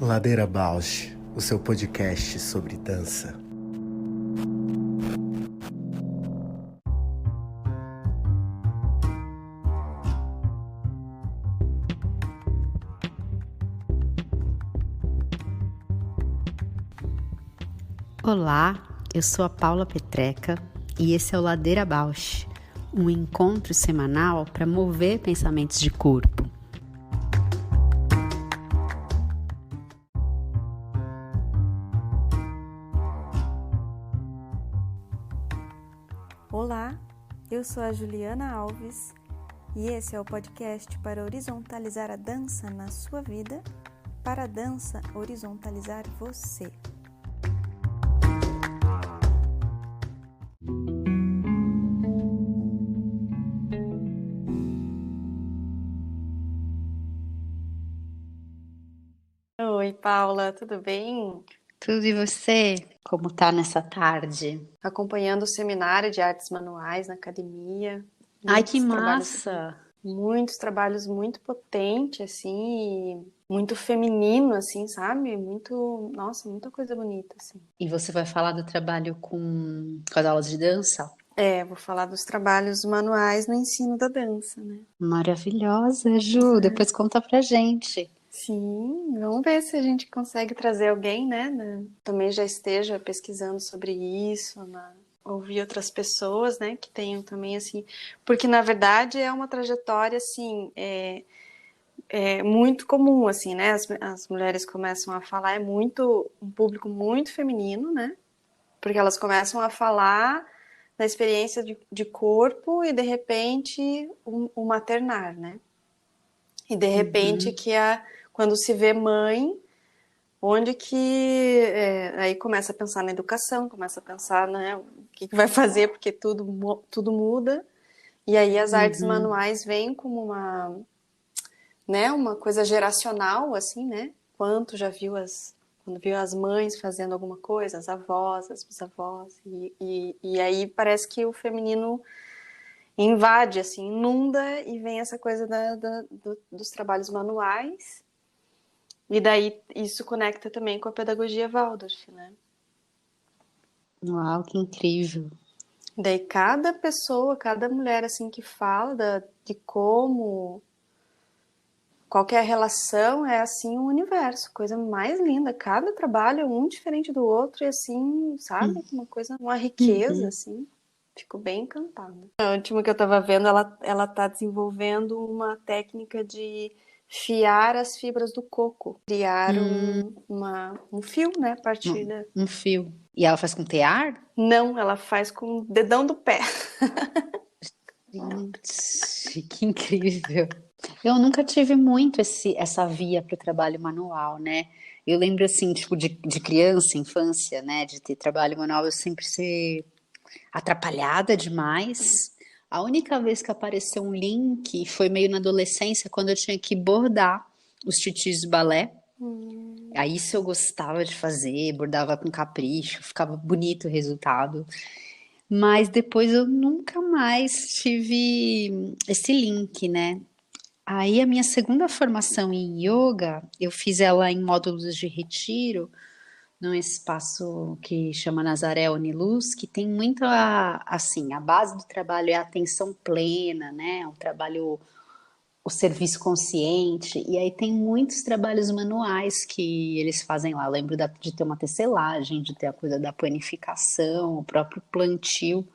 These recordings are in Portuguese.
Ladeira Bausch, o seu podcast sobre dança. Olá, eu sou a Paula Petreca e esse é o Ladeira Bausch, um encontro semanal para mover pensamentos de corpo. Olá, eu sou a Juliana Alves e esse é o podcast para horizontalizar a dança na sua vida, para a dança horizontalizar você. Oi, Paula, tudo bem? Tudo e você? Como tá nessa tarde? Acompanhando o seminário de artes manuais na academia. Ai, que massa! Muitos trabalhos muito potentes, assim, e muito feminino, assim, sabe? Nossa, muita coisa bonita, assim. E você vai falar do trabalho com as aulas de dança? Vou falar dos trabalhos manuais no ensino da dança, né? Maravilhosa, Ju! Depois conta pra gente. Sim, vamos ver se a gente consegue trazer alguém, né? Também já esteja pesquisando sobre isso, ouvir outras pessoas, né? Que tenham também, assim... Porque, na verdade, é uma trajetória, assim... É muito comum, assim, né? As mulheres começam a falar, um público muito feminino, né? Porque elas começam a falar da experiência de corpo e, de repente, o maternar, né? E, de repente, quando se vê mãe, onde que... aí começa a pensar na educação, começa a pensar, né? O que vai fazer, porque tudo muda. E aí as artes manuais vêm como uma coisa geracional, assim, né? Quando viu as mães fazendo alguma coisa, as avós, as bisavós, e aí parece que o feminino invade, assim, inunda, e vem essa coisa dos trabalhos manuais, e daí isso conecta também com a pedagogia Waldorf, né? Uau, que incrível! Daí cada pessoa, cada mulher, assim, que fala de como... Qualquer relação é, assim, um universo, coisa mais linda. Cada trabalho é um diferente do outro e, assim, sabe? Uma riqueza, assim. Fico bem encantada. A última que eu tava vendo, ela tá desenvolvendo uma técnica de fiar as fibras do coco. Criar um fio, né, a partir da... Um fio. E ela faz com tear? Não, ela faz com o dedão do pé. Gente, que incrível! Eu nunca tive muito essa via para o trabalho manual, né? Eu lembro assim, tipo, de criança, infância, né? De ter trabalho manual, eu sempre ser atrapalhada demais. A única vez que apareceu um link foi meio na adolescência, quando eu tinha que bordar os titis de balé. Aí isso eu gostava de fazer, bordava com capricho, ficava bonito o resultado. Mas depois eu nunca mais tive esse link, né? Aí a minha segunda formação em yoga, eu fiz ela em módulos de retiro, num espaço que chama Nazaré Uniluz, que tem muito assim, a base do trabalho é a atenção plena, né? O serviço consciente, e aí tem muitos trabalhos manuais que eles fazem lá. Eu lembro de ter uma tecelagem, de ter a coisa da planificação, o próprio plantio,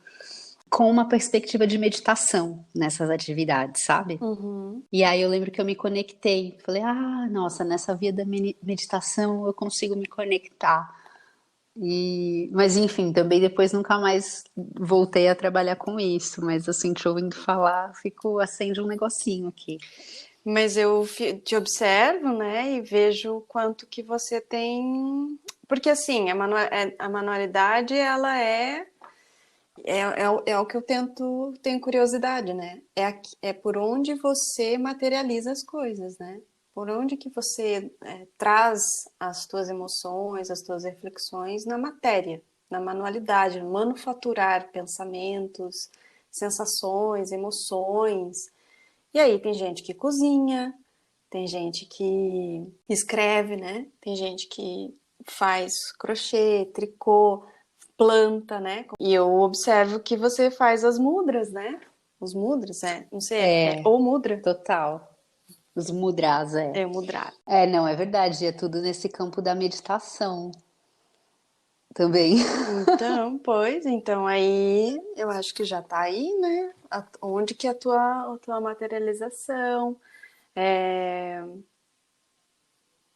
com uma perspectiva de meditação nessas atividades, sabe? E aí eu lembro que eu me conectei, falei, nossa, nessa via da meditação eu consigo me conectar. Mas enfim, também depois nunca mais voltei a trabalhar com isso, mas assim, te ouvindo falar, acende um negocinho aqui. Mas eu te observo, né, e vejo o quanto que você tem... Porque, assim, a manualidade, ela é o que eu tenho curiosidade, né? É por onde você materializa as coisas, né? Por onde que você traz as tuas emoções, as tuas reflexões na matéria, na manualidade, no manufaturar pensamentos, sensações, emoções. E aí tem gente que cozinha, tem gente que escreve, né? Tem gente que faz crochê, tricô, planta, né? E eu observo que você faz as mudras, né? Os mudras, não sei, é É, ou mudra, total. Os mudras, é. é o mudrar. É, não, é verdade. É tudo nesse campo da meditação também. Então aí eu acho que já tá aí, né? Onde que é a tua materialização? É,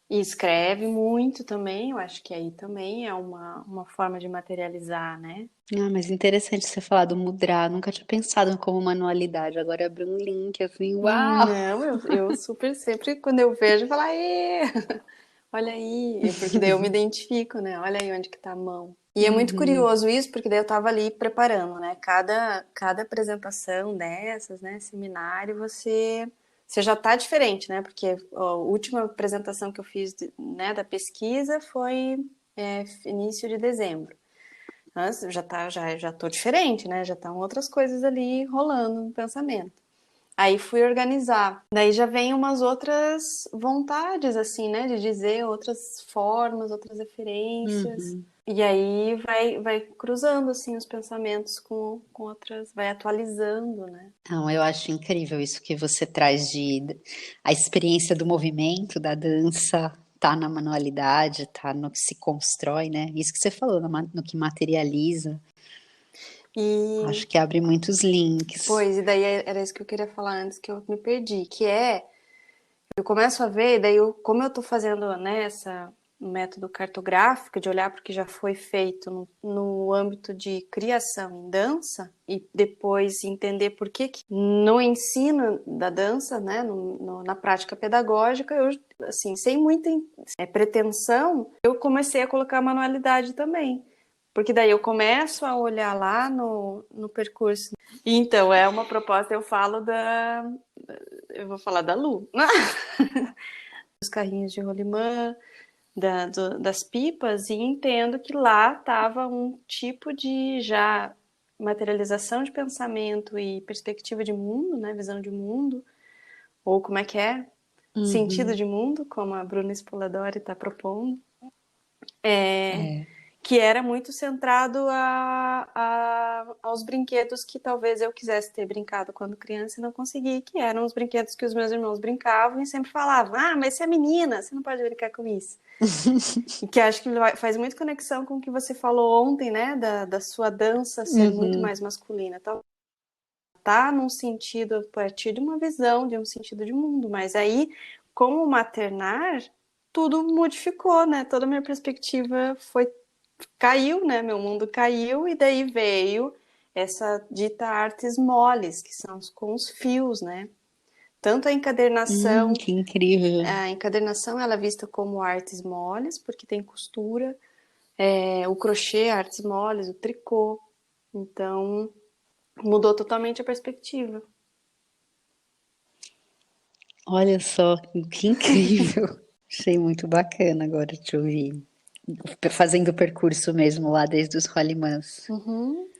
e escreve muito também, eu acho que aí também é uma forma de materializar, né? Ah, mas interessante você falar do mudra. Nunca tinha pensado como manualidade. Agora abriu um link assim, uau! Não, eu super sempre, quando eu vejo, eu falo, "Aê, olha aí", porque daí eu me identifico, né? Olha aí onde que tá a mão. E é muito Uhum. curioso isso, porque daí eu tava ali preparando, né? Cada apresentação dessas, né? Seminário, você já tá diferente, né? Porque a última apresentação que eu fiz, né, da pesquisa foi início de dezembro. Mas já tô diferente, né? Já estão outras coisas ali rolando no pensamento. Aí fui organizar. Daí já vem umas outras vontades, assim, né? De dizer outras formas, outras referências. Uhum. E aí vai cruzando, assim, os pensamentos com outras, vai atualizando, né? Não, eu acho incrível isso que você traz de a experiência do movimento, da dança, tá na manualidade, tá no que se constrói, né? Isso que você falou, no que materializa. E, Acho que abre muitos links. pois, e daí era isso que eu queria falar antes que eu me perdi, que eu começo a ver, daí como eu tô fazendo, né, essa método cartográfico de olhar para o que já foi feito no âmbito de criação em dança e depois entender por que no ensino da dança, né, na prática pedagógica, eu, assim, sem muita pretensão, eu comecei a colocar manualidade também. Porque daí eu começo a olhar lá no percurso. E então, é uma proposta, eu vou falar da Lu, os carrinhos de rolimã, das pipas, e entendo que lá estava um tipo de já materialização de pensamento e perspectiva de mundo, né, visão de mundo, ou como é que é? Sentido Uhum. de mundo, como a Bruna Spoladori está propondo, É. que era muito centrado aos brinquedos que talvez eu quisesse ter brincado quando criança e não consegui, que eram os brinquedos que os meus irmãos brincavam e sempre falavam, mas você é menina, você não pode brincar com isso. E que acho que faz muito conexão com o que você falou ontem, né, da sua dança ser muito Uhum. mais masculina. Então, tá num sentido, a partir de uma visão, de um sentido de mundo, mas aí, como maternar, tudo modificou, né, toda a minha perspectiva caiu, né? Meu mundo caiu e daí veio essa dita artes moles, que são com os fios, né? Tanto Que incrível. a encadernação ela é vista como artes moles, porque tem costura, o crochê, artes moles, o tricô. Então, mudou totalmente a perspectiva. Olha só, que incrível. Achei muito bacana agora te ouvir. Fazendo o percurso mesmo lá desde os rolimãs. Uhum.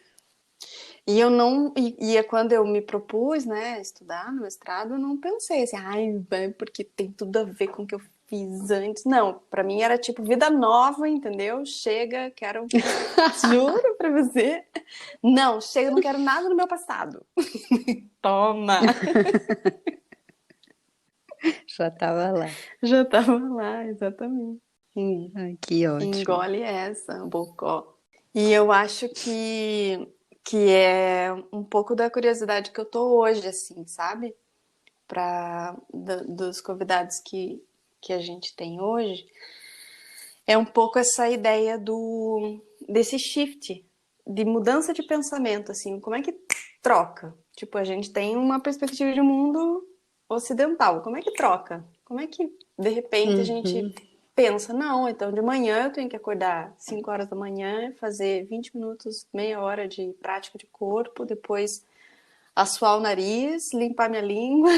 E eu não, e é quando eu me propus, né, estudar no mestrado, eu não pensei assim, porque tem tudo a ver com o que eu fiz antes. Não, pra mim era tipo vida nova, entendeu? Chega, quero, juro pra você. Não, chega, não quero nada do meu passado. Toma! Já estava lá. Já tava lá, exatamente. Ai, que ótimo. Engole essa, bocó. E eu acho que é um pouco da curiosidade que eu tô hoje, assim, sabe? Dos convidados que a gente tem hoje, é um pouco essa ideia desse shift, de mudança de pensamento, assim, como é que troca? Tipo, a gente tem uma perspectiva de mundo ocidental, como é que troca? Como é que, de repente, a gente Uhum. pensa, não, então de manhã eu tenho que acordar 5 horas da manhã, fazer 20 minutos, meia hora de prática de corpo, depois assoar o nariz, limpar minha língua,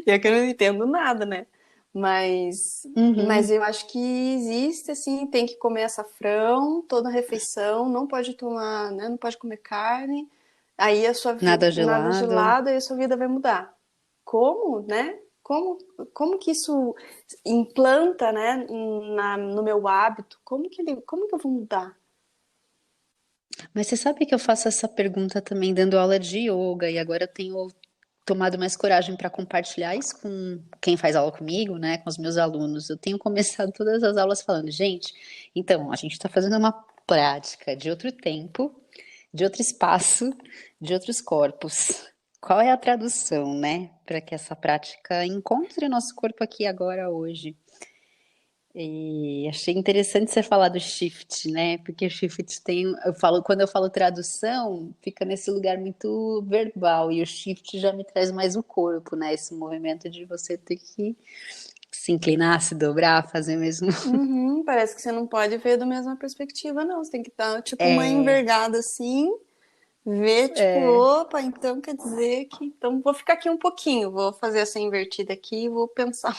e é que eu não entendo nada, né? Mas Uhum. eu acho que existe, assim, tem que comer açafrão toda refeição, não pode tomar, né? Não pode comer carne, Aí a sua vida, Nada nada gelado. gelado, aí a sua vida vai mudar. Como, né? Como que isso implanta, né, no meu hábito? Como que eu vou mudar? Mas você sabe que eu faço essa pergunta também dando aula de yoga e agora eu tenho tomado mais coragem para compartilhar isso com quem faz aula comigo, né, com os meus alunos. Eu tenho começado todas as aulas falando, gente, então, a gente está fazendo uma prática de outro tempo, de outro espaço, de outros corpos. Qual é a tradução, né, para que essa prática encontre o nosso corpo aqui agora hoje? E achei interessante você falar do shift, né? Porque o shift tem, quando eu falo tradução, fica nesse lugar muito verbal e o shift já me traz mais o corpo, né? Esse movimento de você ter que se inclinar, se dobrar, fazer mesmo. Uhum, parece que você não pode ver da mesma perspectiva, não. Você tem que dar, tipo, uma envergada assim, ver, tipo, opa, então quer dizer que. Então vou ficar aqui um pouquinho, vou fazer essa invertida aqui e vou pensar.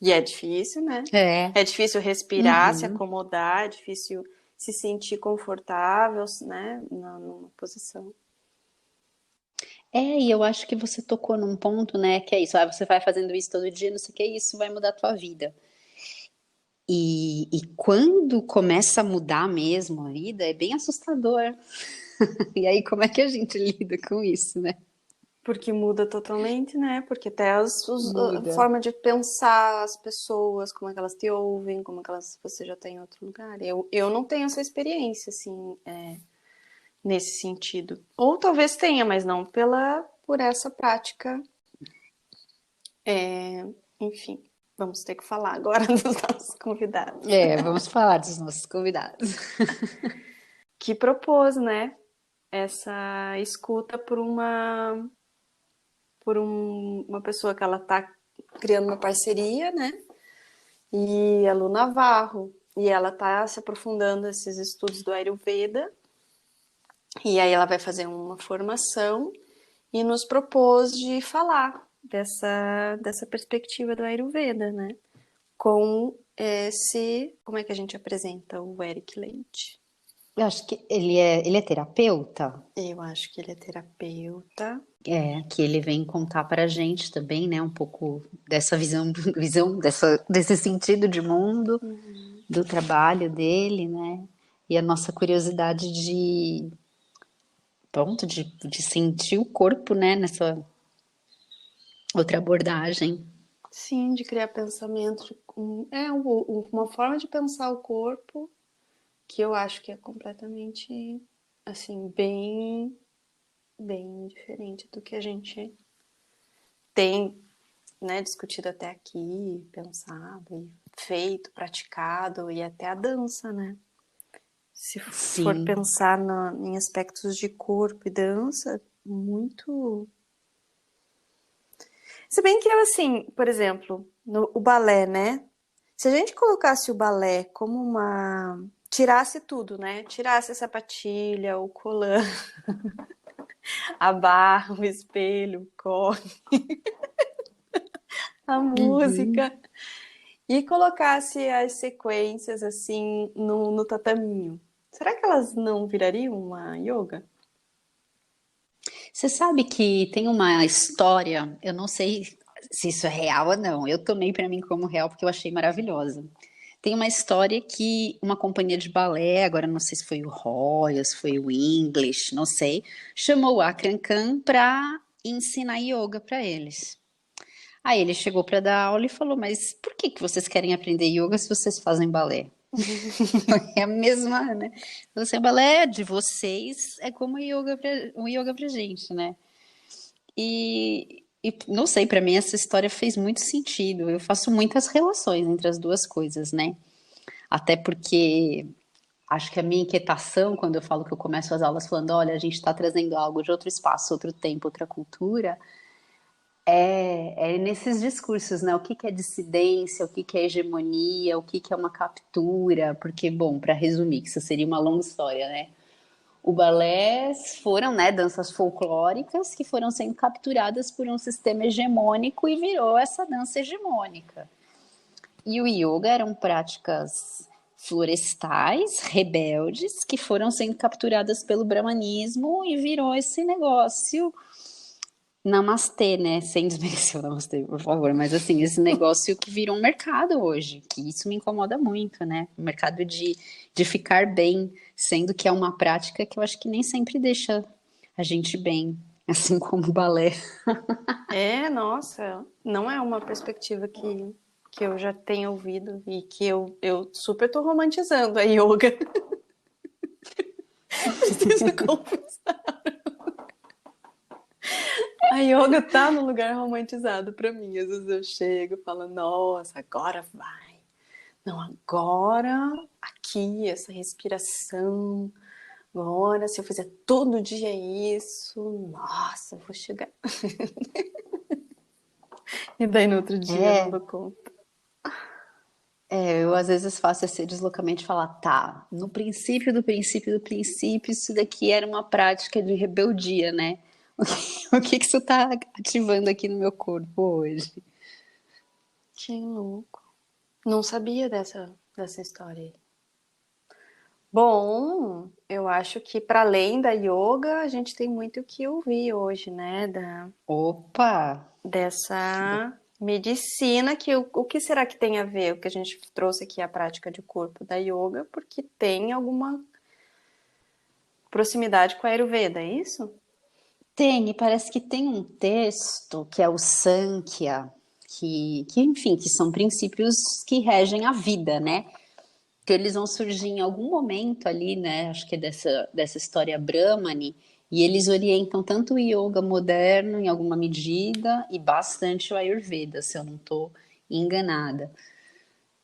E é difícil, né? É. É difícil respirar, se Uhum. acomodar, é difícil se sentir confortável, né, numa posição. É, e eu acho que você tocou num ponto, né, que é isso, você vai fazendo isso todo dia, não sei o que, isso vai mudar a tua vida. E quando começa a mudar mesmo a vida, é bem assustador. E aí, como é que a gente lida com isso, né? Porque muda totalmente, né? Porque até a Muda. forma de pensar as pessoas, como é que elas te ouvem, como é que elas, você já está em outro lugar. Eu não tenho essa experiência, assim, nesse sentido. Ou talvez tenha, mas não por essa prática. Enfim, vamos ter que falar agora dos nossos convidados. É, vamos falar dos nossos convidados. Que propôs, né? Essa escuta uma pessoa que ela tá criando uma parceria, né? E a Lu Navarro. E ela tá se aprofundando nesses estudos do Ayurveda. E aí ela vai fazer uma formação e nos propôs de falar dessa perspectiva do Ayurveda, né? Com esse... Como é que a gente apresenta o Eric Leite? Eu acho que ele é terapeuta, Eu acho que ele é terapeuta. que ele vem contar para a gente também, né, um pouco dessa visão desse sentido de mundo, do trabalho dele, né, e a nossa curiosidade pronto, de sentir o corpo, né, nessa outra abordagem. Sim, de criar pensamento. Uma forma de pensar o corpo que eu acho que é completamente, assim, bem diferente do que a gente tem, né, discutido até aqui, pensado, e feito, praticado, e até a dança, né? Se for Sim, pensar em aspectos de corpo e dança, muito. Se bem que eu, assim, por exemplo, o balé, né? Se a gente colocasse o balé como uma. Tirasse tudo, né? Tirasse a sapatilha, o colã, a barra, o espelho, o corre, a uhum. música, e colocasse as sequências assim no tataminho. Será que elas não virariam uma yoga? Você sabe que tem uma história, eu não sei se isso é real ou não, eu tomei para mim como real porque eu achei maravilhosa. Tem uma história que uma companhia de balé, agora não sei se foi o Royal, se foi o English, não sei, chamou o Akran Khan para ensinar yoga para eles. Aí ele chegou para dar aula e falou: Mas por que que vocês querem aprender yoga se vocês fazem balé? É a mesma, né? Você, balé de vocês é como o yoga pra gente, né? E não sei, para mim essa história fez muito sentido. Eu faço muitas relações entre as duas coisas, né? Até porque acho que a minha inquietação, quando eu falo que eu começo as aulas falando, olha, a gente está trazendo algo de outro espaço, outro tempo, outra cultura, é nesses discursos, né? O que que é dissidência, o que que é hegemonia, o que que é uma captura, porque, bom, para resumir, que isso seria uma longa história, né? O balé foram, né, danças folclóricas que foram sendo capturadas por um sistema hegemônico e virou essa dança hegemônica. E o yoga eram práticas florestais, rebeldes, que foram sendo capturadas pelo brahmanismo e virou esse negócio. Namastê, né? Sem desmerecer o namastê, por favor. Mas, assim, esse negócio que virou um mercado hoje, que isso me incomoda muito, né? O mercado de ficar bem, sendo que é uma prática que eu acho que nem sempre deixa a gente bem, assim como o balé. Nossa, não é uma perspectiva que eu já tenho ouvido e que eu super tô romantizando a yoga. Preciso confessar. A yoga tá no lugar romantizado pra mim. Às vezes eu chego e falo, nossa, agora vai. Não, agora aqui, essa respiração. Agora, se eu fizer todo dia isso, nossa, eu vou chegar. E daí no outro dia eu não dou conta. Eu às vezes faço esse deslocamento de falar, tá, no princípio do princípio do princípio, isso daqui era uma prática de rebeldia, né? O que isso tá ativando aqui no meu corpo hoje? Que louco. Não sabia dessa história aí. Bom, eu acho que para além da yoga, a gente tem muito o que ouvir hoje, né? Opa! Dessa medicina que o que será que tem a ver? O que a gente trouxe aqui a prática de corpo da yoga, porque tem alguma proximidade com a Ayurveda, é isso? Tem, e parece que tem um texto que é o Sankhya, enfim, que são princípios que regem a vida, né? Que eles vão surgir em algum momento ali, né? Acho que é dessa história Brahmani, e eles orientam tanto o yoga moderno, em alguma medida, e bastante o Ayurveda, se eu não estou enganada.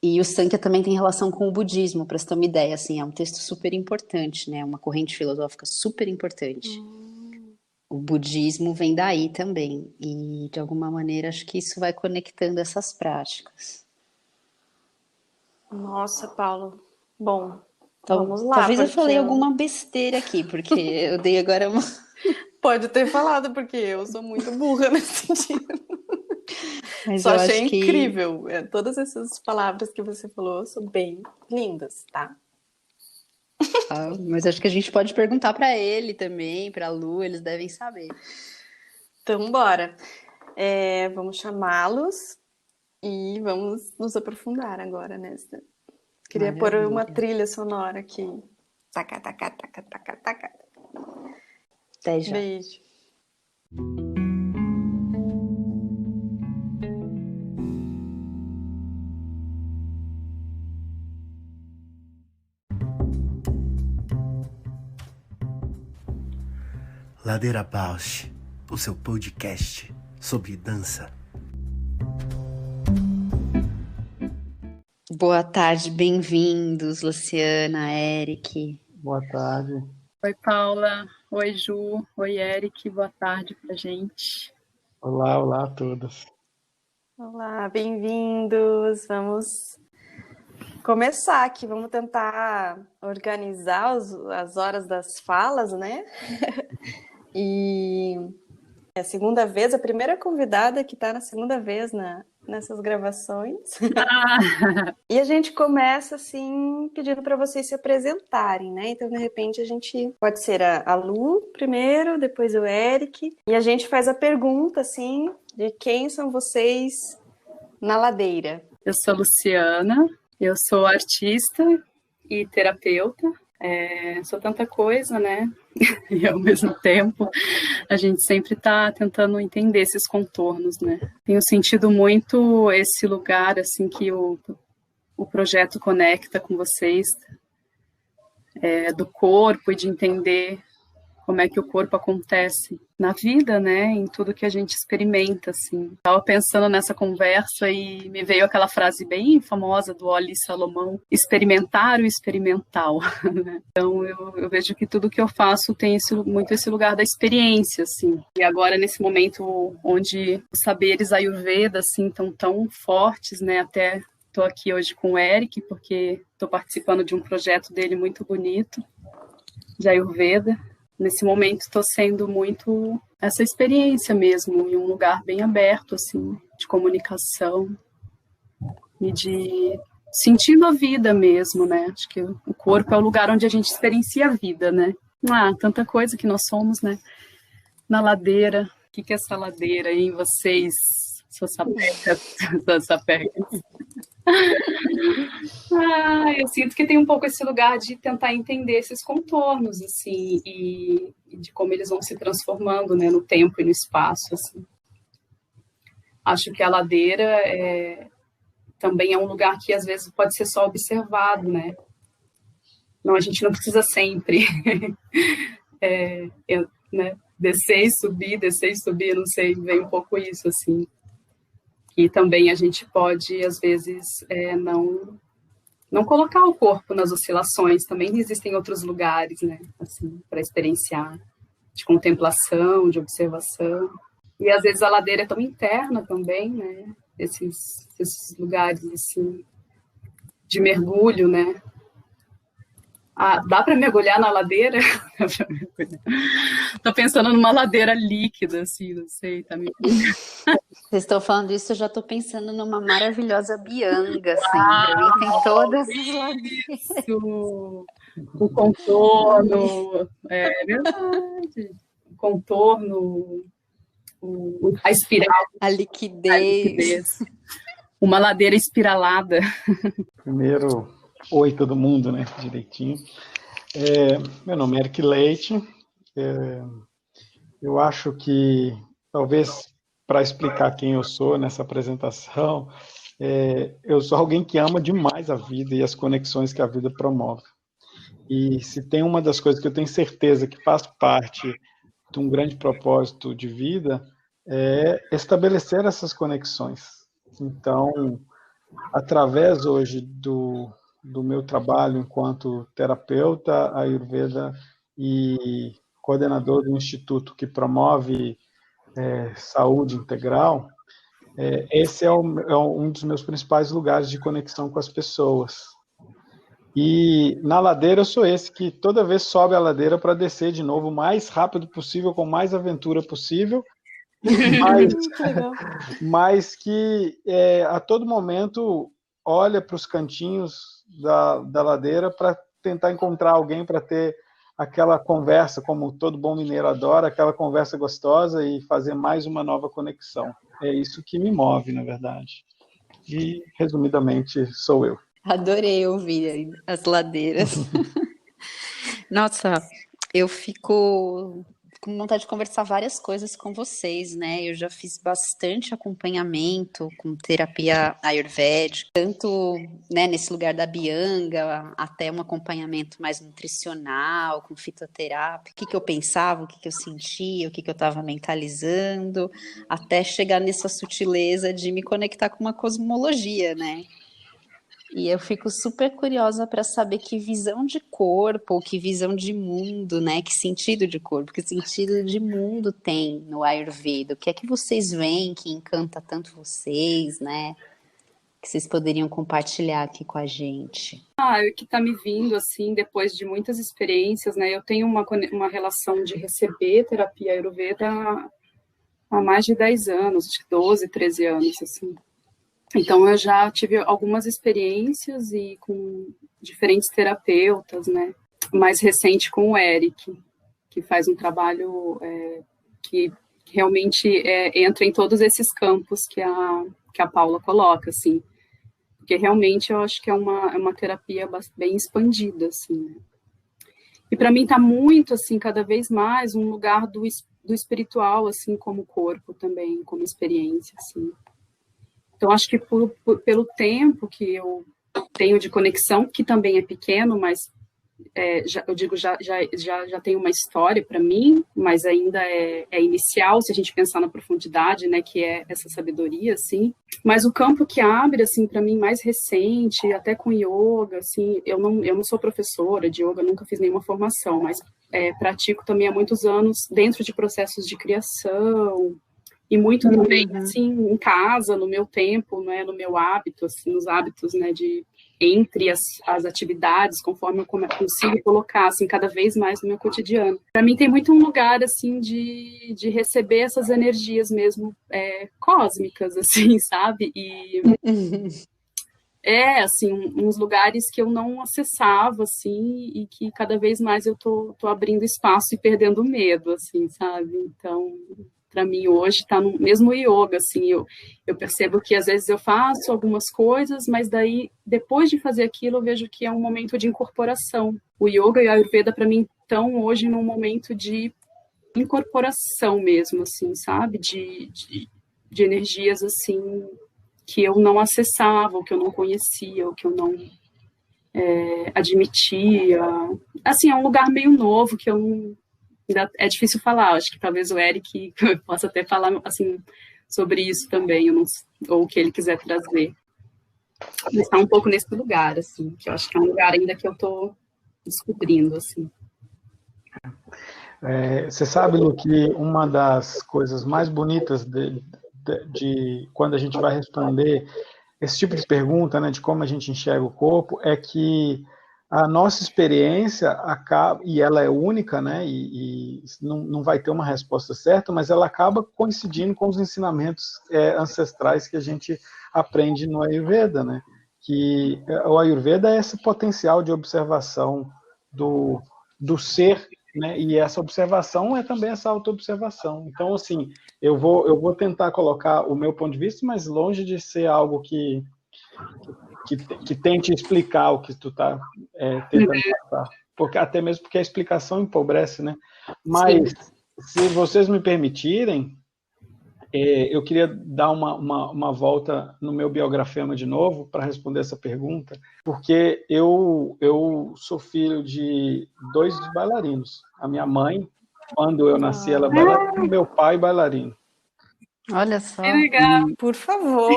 E o Sankhya também tem relação com o budismo, para você ter uma ideia, assim, é um texto super importante, né? Uma corrente filosófica super importante. O budismo vem daí também, e de alguma maneira acho que isso vai conectando essas práticas. Nossa, Paulo. Bom, Então, vamos lá, talvez eu porque falei alguma besteira aqui, porque eu dei agora uma. pode ter falado, porque eu sou muito burra nesse sentido. Mas Só eu achei acho que. incrível. Todas essas palavras que você falou são bem lindas, tá? Mas acho que a gente pode perguntar para ele também, para a Lu, eles devem saber. Então, bora. Vamos chamá-los e vamos nos aprofundar agora nessa. Queria pôr uma Maravilha. trilha sonora aqui. Taca, taca, taca, taca, taca. Até já. Beijo. Ladeira Bausch, o seu podcast sobre dança. Boa tarde, bem-vindos, Luciana, Eric. Boa tarde. Oi, Paula. Oi, Ju. Oi, Eric. Boa tarde pra gente. Olá a todos. Olá, bem-vindos. Vamos começar aqui. Vamos tentar organizar as horas das falas, né? E é a segunda vez, a primeira convidada que está na segunda vez nessas gravações. E a gente começa assim pedindo para vocês se apresentarem, né? Então, de repente, a gente pode ser a Lu primeiro, depois o Eric, e a gente faz a pergunta assim de quem são vocês na ladeira. Eu sou Luciana, eu sou artista e terapeuta. Sou tanta coisa, né? E ao mesmo tempo a gente sempre está tentando entender esses contornos, né? Tenho sentido muito esse lugar assim que o projeto conecta com vocês, do corpo e de entender como é que o corpo acontece na vida, né? Em tudo que a gente experimenta, assim. Estava pensando nessa conversa e me veio aquela frase bem famosa do Oli Salomão: experimentar o experimental. Então eu vejo que tudo que eu faço tem muito esse lugar da experiência, assim. E agora nesse momento onde os saberes Ayurveda assim estão tão fortes, né? Até estou aqui hoje com o Eric porque estou participando de um projeto dele muito bonito de Ayurveda. Nesse momento estou sendo muito essa experiência mesmo, em um lugar bem aberto, assim, de comunicação e de sentindo a vida mesmo, né? Acho que o corpo é o lugar onde a gente experiencia a vida, né? Tanta coisa que nós somos, né? Na ladeira. O que é essa ladeira aí em vocês? Suas sapecas. Eu sinto que tem um pouco esse lugar de tentar entender esses contornos, assim, e de como eles vão se transformando, né, no tempo e no espaço, assim. Acho que a ladeira também é um lugar que, às vezes, pode ser só observado, né? Não, a gente não precisa sempre né, descer e subir, não sei, vem um pouco isso, assim. E também a gente pode, às vezes, não colocar o corpo nas oscilações. Também existem outros lugares, né, assim, para experienciar, de contemplação, de observação. E, às vezes, a ladeira é tão interna também, né, esses lugares, assim, de mergulho, né. Dá para mergulhar na ladeira? Tô pensando numa ladeira líquida, assim, não sei, tá me... Vocês estão falando isso, eu já estou pensando numa maravilhosa Bianga, assim. Para mim tem todas as ladeiras. Isso! O contorno, é verdade. O contorno, a espiral. A liquidez. Uma ladeira espiralada. Primeiro, oi todo mundo, né? Direitinho. Meu nome é Eric Leite. Eu acho que, talvez, para explicar quem eu sou nessa apresentação, eu sou alguém que ama demais a vida e as conexões que a vida promove. E se tem uma das coisas que eu tenho certeza que faz parte de um grande propósito de vida, é estabelecer essas conexões. Então, através hoje do meu trabalho enquanto terapeuta Ayurveda e coordenador do instituto que promove saúde integral, esse é um dos meus principais lugares de conexão com as pessoas. E na ladeira eu sou esse que toda vez sobe a ladeira para descer de novo o mais rápido possível, com mais aventura possível, mas que a todo momento olha para os cantinhos da ladeira para tentar encontrar alguém para ter aquela conversa, como todo bom mineiro adora, aquela conversa gostosa e fazer mais uma nova conexão. É isso que me move, na verdade. E, resumidamente, sou eu. Adorei ouvir as ladeiras. Nossa, eu fico com vontade de conversar várias coisas com vocês, né? Eu já fiz bastante acompanhamento com terapia ayurvédica, tanto, né, nesse lugar da Bianga, até um acompanhamento mais nutricional, com fitoterapia, o que eu pensava, o que eu sentia, o que eu estava mentalizando, até chegar nessa sutileza de me conectar com uma cosmologia, né? E eu fico super curiosa para saber que visão de corpo, que visão de mundo, né? Que sentido de corpo, que sentido de mundo tem no Ayurveda? O que é que vocês veem que encanta tanto vocês, né? Que vocês poderiam compartilhar aqui com a gente. O que está me vindo, assim, depois de muitas experiências, né? Eu tenho uma relação de receber terapia Ayurveda há mais de 10 anos, acho que 12, 13 anos, assim. Então, eu já tive algumas experiências e com diferentes terapeutas, né? Mais recente com o Eric, que faz um trabalho que realmente entra em todos esses campos que a Paula coloca, assim. Porque realmente eu acho que é uma terapia bem expandida, assim, né? E para mim está muito, assim, cada vez mais um lugar do espiritual, assim, como corpo também, como experiência, assim. Então, acho que pelo tempo que eu tenho de conexão, que também é pequeno, mas já tem uma história para mim, mas ainda é inicial, se a gente pensar na profundidade, né, que é essa sabedoria, assim. Mas o campo que abre, assim, para mim, mais recente, até com yoga, assim, eu não sou professora de yoga, nunca fiz nenhuma formação, mas pratico também há muitos anos dentro de processos de criação, e muito também, assim, em casa, no meu tempo, né, no meu hábito, assim, nos hábitos, né, entre as atividades, conforme eu consigo colocar, assim, cada vez mais no meu cotidiano. Para mim tem muito um lugar, assim, de receber essas energias mesmo cósmicas, assim, sabe? E assim, uns lugares que eu não acessava, assim, e que cada vez mais eu tô abrindo espaço e perdendo medo, assim, sabe? Então, para mim hoje tá no mesmo yoga, assim, eu percebo que às vezes eu faço algumas coisas, mas daí, depois de fazer aquilo, eu vejo que é um momento de incorporação. O yoga e a Ayurveda, para mim, estão hoje num momento de incorporação mesmo, assim, sabe? De energias, assim, que eu não acessava, ou que eu não conhecia, ou que eu não admitia. Assim, é um lugar meio novo que eu não... Ainda é difícil falar, acho que talvez o Eric possa até falar, assim, sobre isso também, eu não, ou o que ele quiser trazer. Mas está um pouco nesse lugar, assim, que eu acho que é um lugar ainda que eu estou descobrindo, assim. Você sabe, Lu, que uma das coisas mais bonitas de quando a gente vai responder esse tipo de pergunta, né, de como a gente enxerga o corpo, é que a nossa experiência acaba, e ela é única, né, e não vai ter uma resposta certa, mas ela acaba coincidindo com os ensinamentos ancestrais que a gente aprende no Ayurveda, né, que o Ayurveda é esse potencial de observação do ser, né, e essa observação é também essa autoobservação. Então, assim, eu vou tentar colocar o meu ponto de vista, mas longe de ser algo que tente explicar o que tu está tentando passar. Até mesmo porque a explicação empobrece, né? Mas, se vocês me permitirem, eu queria dar uma volta no meu biografema de novo para responder essa pergunta, porque eu sou filho de 2 bailarinos. A minha mãe, quando eu nasci, ela é bailarina, e meu pai bailarino. Olha só. Que legal. Por favor.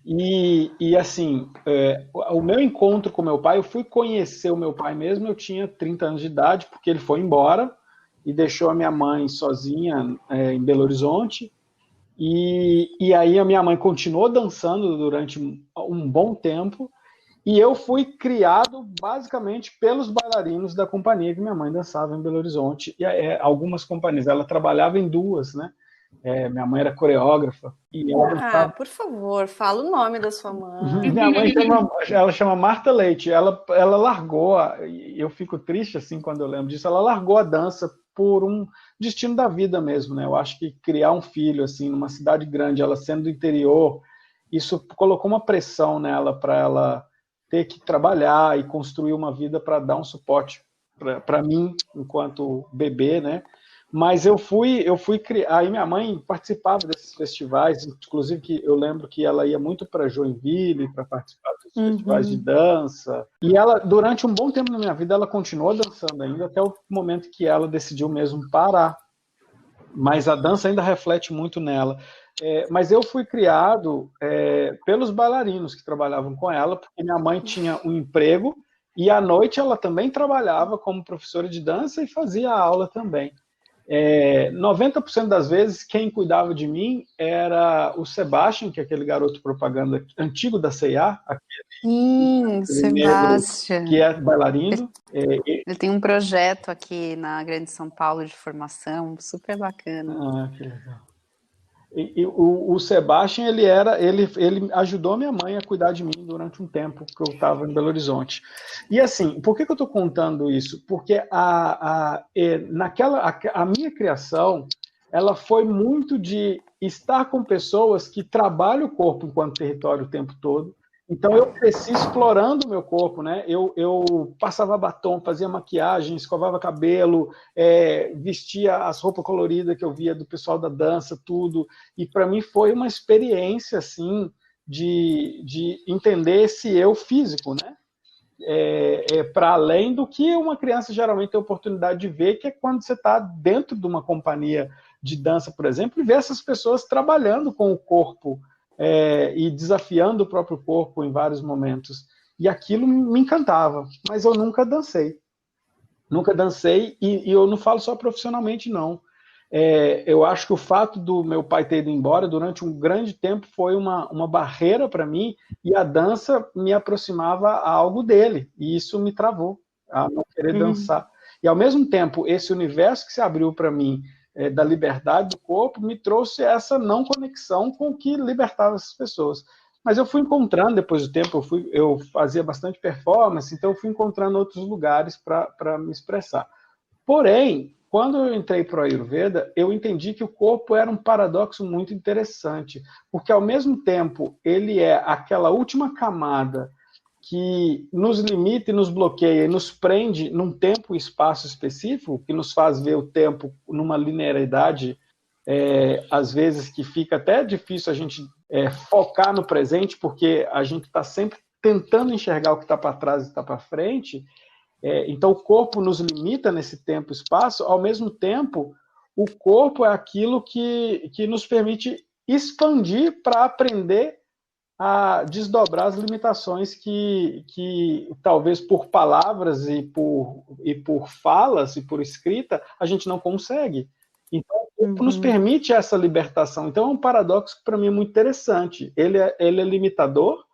E assim, o meu encontro com meu pai, eu fui conhecer o meu pai mesmo, eu tinha 30 anos de idade, porque ele foi embora e deixou a minha mãe sozinha em Belo Horizonte. E aí a minha mãe continuou dançando durante um bom tempo, e eu fui criado basicamente pelos bailarinos da companhia que minha mãe dançava em Belo Horizonte. E algumas companhias, ela trabalhava em 2, né? Minha mãe era coreógrafa. E ela dançava... por favor, fala o nome da sua mãe. Minha mãe ela chama Marta Leite. Ela largou, e eu fico triste assim quando eu lembro disso, ela largou a dança por um destino da vida mesmo, né? Eu acho que criar um filho assim numa cidade grande, ela sendo do interior, isso colocou uma pressão nela para ela ter que trabalhar e construir uma vida para dar um suporte para mim enquanto bebê, né? Mas eu fui criar. Aí minha mãe participava desses festivais, inclusive que eu lembro que ela ia muito para Joinville para participar dos festivais de dança. E ela, durante um bom tempo na minha vida, ela continuou dançando ainda, até o momento que ela decidiu mesmo parar. Mas a dança ainda reflete muito nela. Mas eu fui criado pelos bailarinos que trabalhavam com ela, porque minha mãe tinha um emprego e à noite ela também trabalhava como professora de dança e fazia aula também. 90% das vezes quem cuidava de mim era o Sebastian, que é aquele garoto propaganda antigo da C&A, Sebastian. que é bailarino. Ele tem um projeto aqui na Grande São Paulo de formação, super bacana. Que legal. E o Sebastian, ele ajudou minha mãe a cuidar de mim durante um tempo que eu estava em Belo Horizonte. E assim, por que eu estou contando isso? Porque a minha criação, ela foi muito de estar com pessoas que trabalham o corpo enquanto território o tempo todo. Então eu cresci explorando o meu corpo, né? Eu passava batom, fazia maquiagem, escovava cabelo, vestia as roupas coloridas que eu via do pessoal da dança, tudo. E para mim foi uma experiência assim de entender esse eu físico, né? Para além do que uma criança geralmente tem a oportunidade de ver, que é quando você está dentro de uma companhia de dança, por exemplo, e ver essas pessoas trabalhando com o corpo e desafiando o próprio corpo em vários momentos. E aquilo me encantava, mas eu nunca dancei. Nunca dancei, e eu não falo só profissionalmente, não. Eu acho que o fato do meu pai ter ido embora durante um grande tempo foi uma barreira para mim, e a dança me aproximava a algo dele, e isso me travou, a não querer dançar. E ao mesmo tempo, esse universo que se abriu para mim, da liberdade do corpo, me trouxe essa não conexão com o que libertava essas pessoas. Mas eu fui encontrando, depois do tempo, eu fazia bastante performance, então eu fui encontrando outros lugares para me expressar. Porém, quando eu entrei para o Ayurveda, eu entendi que o corpo era um paradoxo muito interessante, porque ao mesmo tempo ele é aquela última camada que nos limita e nos bloqueia e nos prende num tempo e espaço específico, que nos faz ver o tempo numa linearidade, às vezes que fica até difícil a gente focar no presente, porque a gente está sempre tentando enxergar o que está para trás e está para frente. Então, o corpo nos limita nesse tempo e espaço, ao mesmo tempo, o corpo é aquilo que nos permite expandir para aprender a desdobrar as limitações que talvez por palavras e por falas e por escrita a gente não consegue. Então, o corpo nos permite essa libertação. Então, é um paradoxo que para mim é muito interessante. Ele é limitador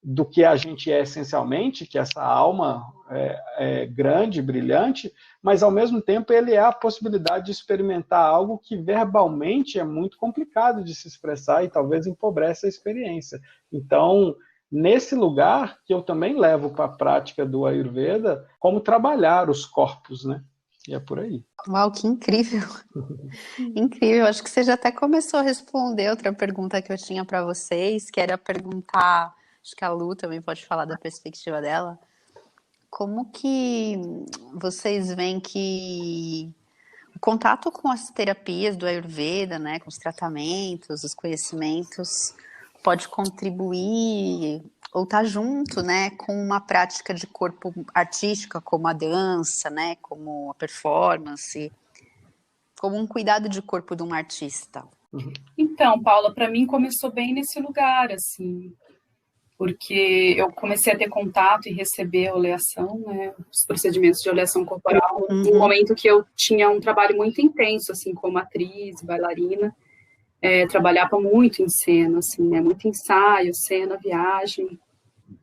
do que a gente é essencialmente, que essa alma é grande, brilhante, mas ao mesmo tempo ele é a possibilidade de experimentar algo que verbalmente é muito complicado de se expressar e talvez empobrece a experiência. Então, nesse lugar que eu também levo para a prática do Ayurveda, como trabalhar os corpos, né? E é por aí. Uau, que incrível! Incrível, acho que você já até começou a responder outra pergunta que eu tinha para vocês, que era perguntar, acho que a Lu também pode falar da perspectiva dela, como que vocês veem que o contato com as terapias do Ayurveda, né, com os tratamentos, os conhecimentos, pode contribuir ou estar junto, né, com uma prática de corpo artística, como a dança, né, como a performance, como um cuidado de corpo de um artista? Então, Paula, para mim começou bem nesse lugar, assim, porque eu comecei a ter contato e receber a oleação, né, os procedimentos de oleação corporal, no momento que eu tinha um trabalho muito intenso, assim, como atriz, bailarina, trabalhava muito em cena, assim, né, muito ensaio, cena, viagem,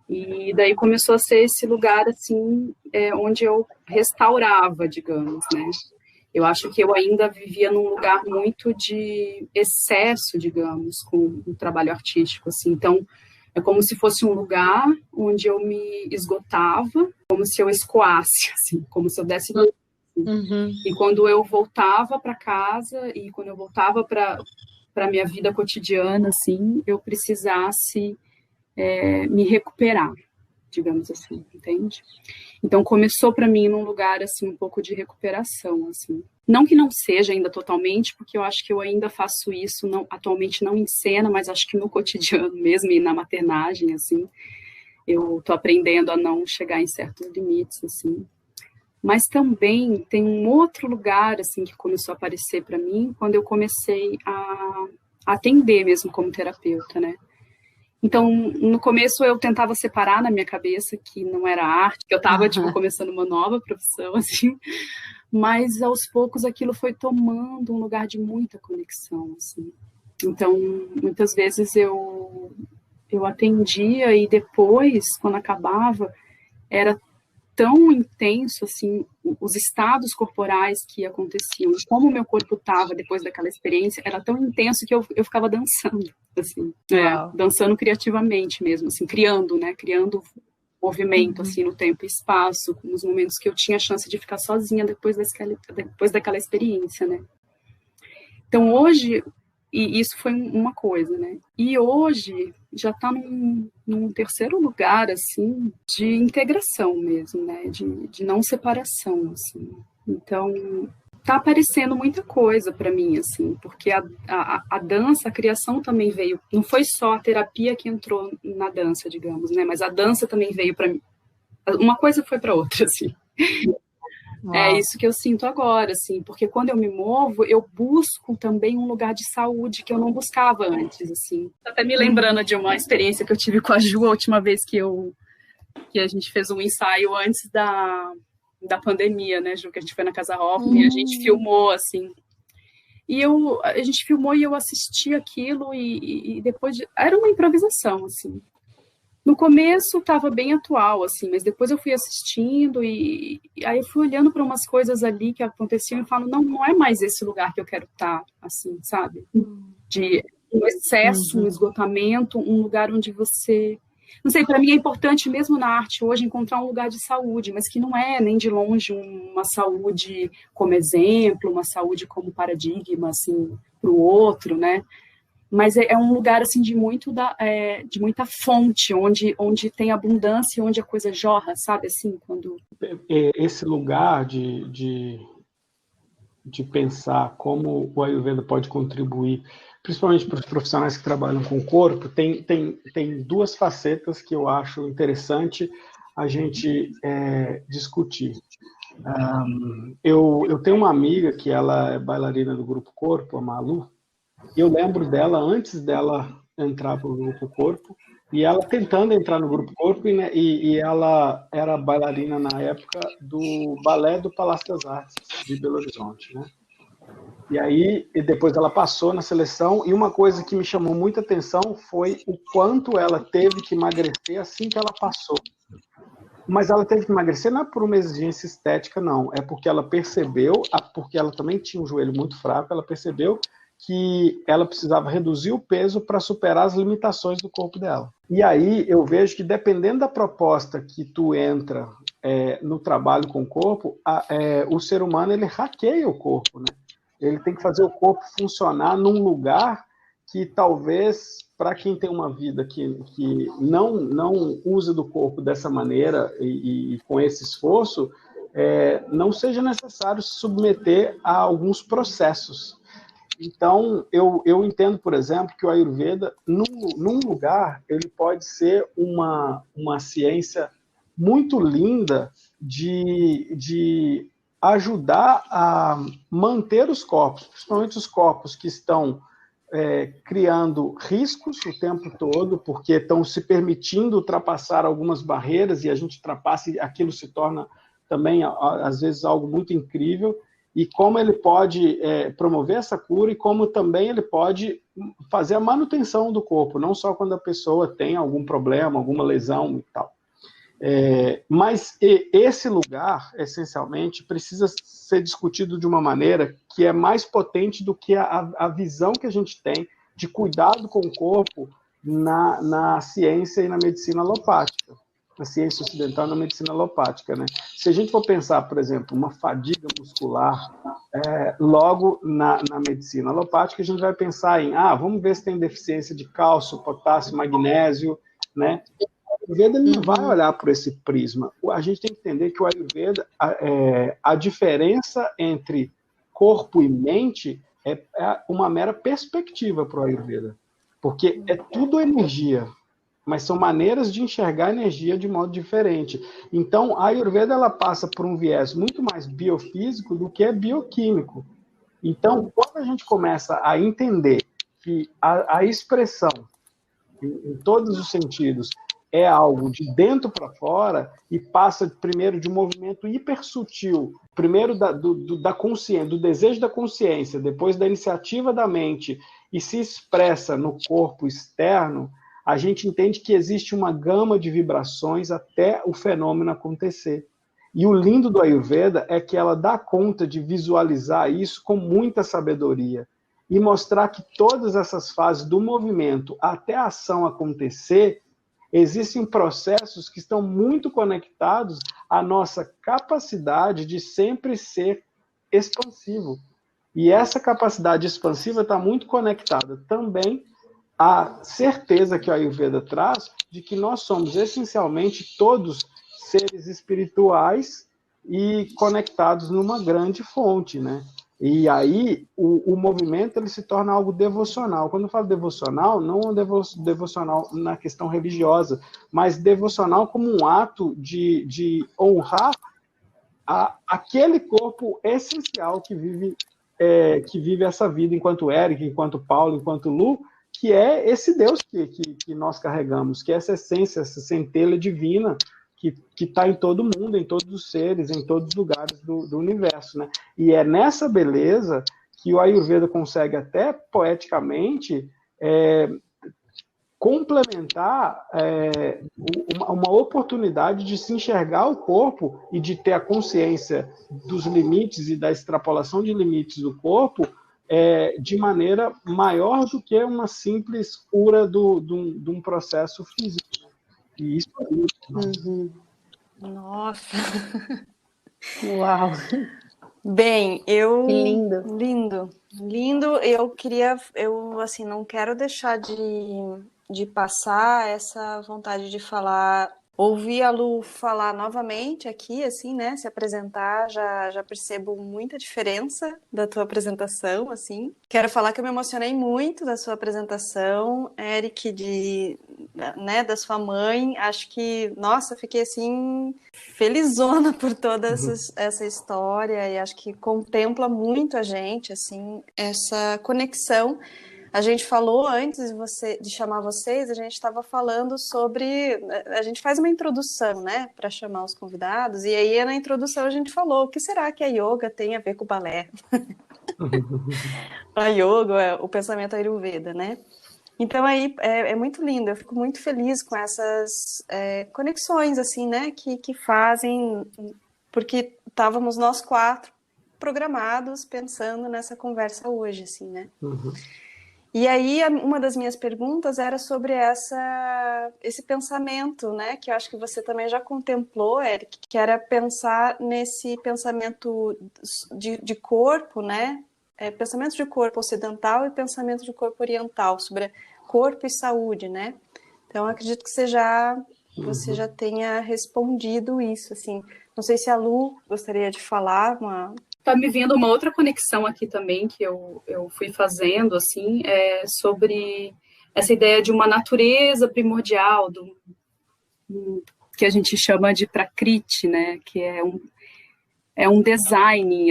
e daí começou a ser esse lugar, assim, onde eu restaurava, digamos, né. Eu acho que eu ainda vivia num lugar muito de excesso, digamos, com o trabalho artístico, assim, então é como se fosse um lugar onde eu me esgotava, como se eu escoasse, assim, como se eu desse... E quando eu voltava para casa e quando eu voltava para a minha vida cotidiana, assim, eu precisasse me recuperar, digamos assim, entende? Então começou para mim num lugar assim um pouco de recuperação, assim. Não que não seja ainda totalmente, porque eu acho que eu ainda faço isso atualmente não em cena, mas acho que no cotidiano mesmo e na maternagem, assim, eu tô aprendendo a não chegar em certos limites, assim. Mas também tem um outro lugar assim que começou a aparecer para mim quando eu comecei a atender mesmo como terapeuta, né? Então, no começo eu tentava separar na minha cabeça que não era arte, que eu estava tipo começando uma nova profissão, assim, mas aos poucos aquilo foi tomando um lugar de muita conexão, assim. Então, muitas vezes eu atendia e depois, quando acabava, era tão intenso, assim, os estados corporais que aconteciam, como o meu corpo estava depois daquela experiência, era tão intenso que eu ficava dançando, assim, dançando criativamente mesmo, assim, criando, né, criando movimento, assim, no tempo e espaço, nos momentos que eu tinha a chance de ficar sozinha depois daquela experiência, né. Então, hoje, e isso foi uma coisa, né, e hoje já está num terceiro lugar, assim, de integração mesmo, né, de não separação, assim. Então, tá aparecendo muita coisa para mim, assim, porque a dança, a criação também veio, não foi só a terapia que entrou na dança, digamos, né, mas a dança também veio para mim, uma coisa foi para outra, assim. É isso que eu sinto agora, assim, porque quando eu me movo, eu busco também um lugar de saúde que eu não buscava antes, assim. Até me lembrando de uma experiência que eu tive com a Ju, a última vez que a gente fez um ensaio antes da pandemia, né, Ju, que a gente foi na Casa Hoffman, e a gente filmou, assim. E a gente filmou e eu assisti aquilo e depois... Era uma improvisação, assim. No começo estava bem atual, assim, mas depois eu fui assistindo e aí eu fui olhando para umas coisas ali que aconteciam e falo, não é mais esse lugar que eu quero estar, assim, sabe? um excesso, um esgotamento, um lugar onde você... Não sei, para mim é importante, mesmo na arte hoje, encontrar um lugar de saúde, mas que não é nem de longe uma saúde como exemplo, uma saúde como paradigma, assim, para o outro, né? Mas é um lugar, assim, de muita fonte, onde tem abundância, onde a coisa jorra, sabe? Assim, quando... Esse lugar de pensar como o Ayurveda pode contribuir, principalmente para os profissionais que trabalham com o corpo, tem duas facetas que eu acho interessante a gente discutir. Eu tenho uma amiga que ela é bailarina do Grupo Corpo, a Malu, e eu lembro dela antes dela entrar para o Grupo Corpo, e ela tentando entrar no Grupo Corpo, e ela era bailarina na época do Balé do Palácio das Artes, de Belo Horizonte, né? E aí, depois ela passou na seleção, e uma coisa que me chamou muita atenção foi o quanto ela teve que emagrecer assim que ela passou. Mas ela teve que emagrecer não é por uma exigência estética, não. É porque ela percebeu, porque ela também tinha um joelho muito fraco, ela percebeu que ela precisava reduzir o peso para superar as limitações do corpo dela. E aí eu vejo que dependendo da proposta que tu entra no trabalho com o corpo, o ser humano ele hackeia o corpo, né? Ele tem que fazer o corpo funcionar num lugar que talvez, para quem tem uma vida que não usa do corpo dessa maneira e com esse esforço, não seja necessário se submeter a alguns processos. Então, eu entendo, por exemplo, que o Ayurveda, num lugar, ele pode ser uma ciência muito linda de ajudar a manter os corpos, principalmente os corpos que estão criando riscos o tempo todo, porque estão se permitindo ultrapassar algumas barreiras, e a gente ultrapassa e aquilo se torna também, às vezes, algo muito incrível, e como ele pode promover essa cura, e como também ele pode fazer a manutenção do corpo, não só quando a pessoa tem algum problema, alguma lesão e tal. Mas esse lugar, essencialmente, precisa ser discutido de uma maneira que é mais potente do que a visão que a gente tem de cuidado com o corpo na ciência e na medicina alopática, na ciência ocidental e na medicina alopática, né? Se a gente for pensar, por exemplo, uma fadiga muscular, logo na medicina alopática, a gente vai pensar em, vamos ver se tem deficiência de cálcio, potássio, magnésio, né? O Ayurveda não vai olhar por esse prisma. A gente tem que entender que o Ayurveda, a diferença entre corpo e mente é uma mera perspectiva para o Ayurveda. Porque é tudo energia, mas são maneiras de enxergar a energia de modo diferente. Então, a Ayurveda ela passa por um viés muito mais biofísico do que bioquímico. Então, quando a gente começa a entender que a expressão, em todos os sentidos, é algo de dentro para fora e passa primeiro de um movimento hipersutil, primeiro da consciência, do desejo da consciência, depois da iniciativa da mente e se expressa no corpo externo, a gente entende que existe uma gama de vibrações até o fenômeno acontecer. E o lindo do Ayurveda é que ela dá conta de visualizar isso com muita sabedoria e mostrar que todas essas fases do movimento até a ação acontecer, existem processos que estão muito conectados à nossa capacidade de sempre ser expansivo. E essa capacidade expansiva está muito conectada também à certeza que o Ayurveda traz de que nós somos essencialmente todos seres espirituais e conectados numa grande fonte, né? E aí o movimento ele se torna algo devocional. Quando eu falo devocional, não devocional na questão religiosa, mas devocional como um ato de honrar aquele corpo essencial que vive essa vida enquanto Eric, enquanto Paulo, enquanto Lu, que é esse Deus que nós carregamos, que é essa essência, essa centelha divina que está em todo mundo, em todos os seres, em todos os lugares do universo, né? E é nessa beleza que o Ayurveda consegue até poeticamente complementar uma oportunidade de se enxergar o corpo e de ter a consciência dos limites e da extrapolação de limites do corpo de maneira maior do que uma simples cura de um processo físico. E isso é muito Uhum. Nossa. Uau, Bem, que lindo. lindo. Eu assim, não quero deixar de passar essa vontade de falar, ouvir a Lu falar novamente aqui, assim, né, se apresentar, já percebo muita diferença da tua apresentação, assim. Quero falar que eu me emocionei muito da sua apresentação, Eric, né, da sua mãe. Acho que, nossa, fiquei assim felizona por toda essa história e acho que contempla muito a gente, assim, essa conexão. A gente falou antes de chamar vocês, a gente estava falando sobre. A gente faz uma introdução, né, para chamar os convidados, e aí na introdução a gente falou: o que será que a yoga tem a ver com o balé? A yoga, o pensamento Ayurveda, né? Então aí é muito lindo, eu fico muito feliz com essas conexões, assim, né, que fazem, porque estávamos nós 4 programados pensando nessa conversa hoje, assim, né? E aí, uma das minhas perguntas era sobre esse pensamento, né, que eu acho que você também já contemplou, Eric, que era pensar nesse pensamento de corpo, né, pensamento de corpo ocidental e pensamento de corpo oriental, sobre corpo e saúde, né? Então, eu acredito que você já tenha respondido isso, assim. Não sei se a Lu gostaria de falar Tá me vindo uma outra conexão aqui também que eu fui fazendo, assim, sobre essa ideia de uma natureza primordial, que a gente chama de Prakriti, né, que é um design.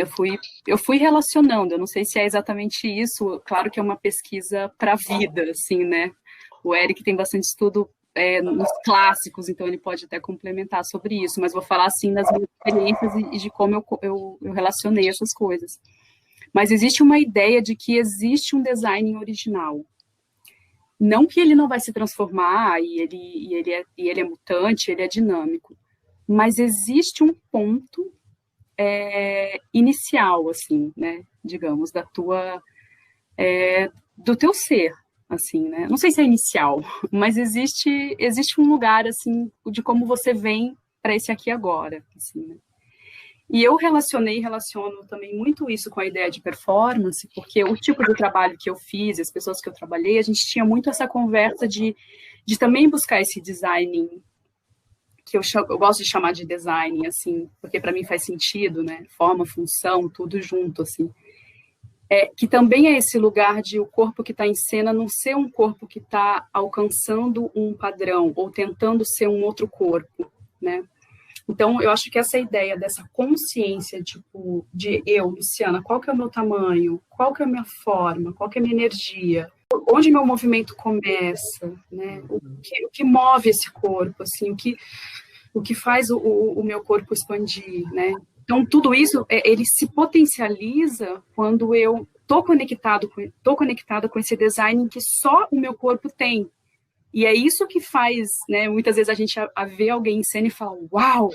Eu fui relacionando, eu não sei se é exatamente isso, claro que é uma pesquisa para a vida, assim, né, o Eric tem bastante estudo nos clássicos, então ele pode até complementar sobre isso, mas vou falar assim das minhas experiências e de como eu relacionei essas coisas. Mas existe uma ideia de que existe um design original. Não que ele não vai se transformar e ele é mutante, ele é dinâmico, mas existe um ponto inicial, assim, né, digamos, do teu ser, assim, né? Não sei se é inicial, mas existe um lugar, assim, de como você vem para esse aqui agora, assim, né? E eu relaciono também muito isso com a ideia de performance, porque o tipo de trabalho que eu fiz, as pessoas que eu trabalhei, a gente tinha muito essa conversa de também buscar esse design, que eu gosto de chamar de design, assim, porque para mim faz sentido, né? Forma, função, tudo junto, assim. Que também é esse lugar de o corpo que está em cena não ser um corpo que está alcançando um padrão ou tentando ser um outro corpo, né? Então, eu acho que essa ideia dessa consciência, tipo, de eu, Luciana, qual que é o meu tamanho, qual que é a minha forma, qual que é a minha energia, onde meu movimento começa, né? O que move esse corpo, assim, o que faz o meu corpo expandir, né? Então, tudo isso, ele se potencializa quando eu tô conectada com esse design que só o meu corpo tem. E é isso que faz, né, muitas vezes a gente ver alguém em cena e fala, uau,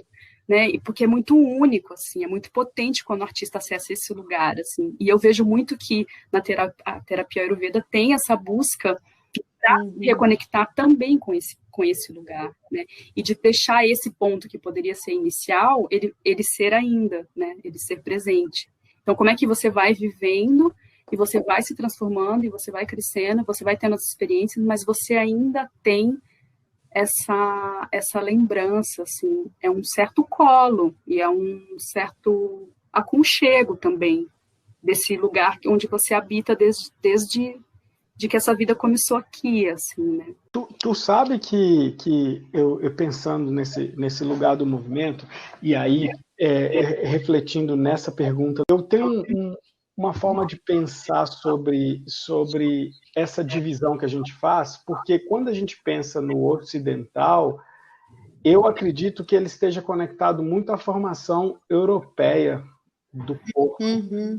né, porque é muito único, assim, é muito potente quando o artista acessa esse lugar, assim. E eu vejo muito que a terapia Ayurveda tem essa busca para se reconectar também com esse lugar, né? E de deixar esse ponto que poderia ser inicial, ele ser ainda, né? Ele ser presente. Então, como é que você vai vivendo e você vai se transformando e você vai crescendo, você vai tendo as experiências, mas você ainda tem essa lembrança, assim, é um certo colo e é um certo aconchego também desse lugar onde você habita desde que essa vida começou aqui, assim, né? Tu sabe que eu pensando nesse lugar do movimento, e aí refletindo nessa pergunta, eu tenho uma forma de pensar sobre essa divisão que a gente faz, porque quando a gente pensa no ocidental, eu acredito que ele esteja conectado muito à formação europeia do corpo,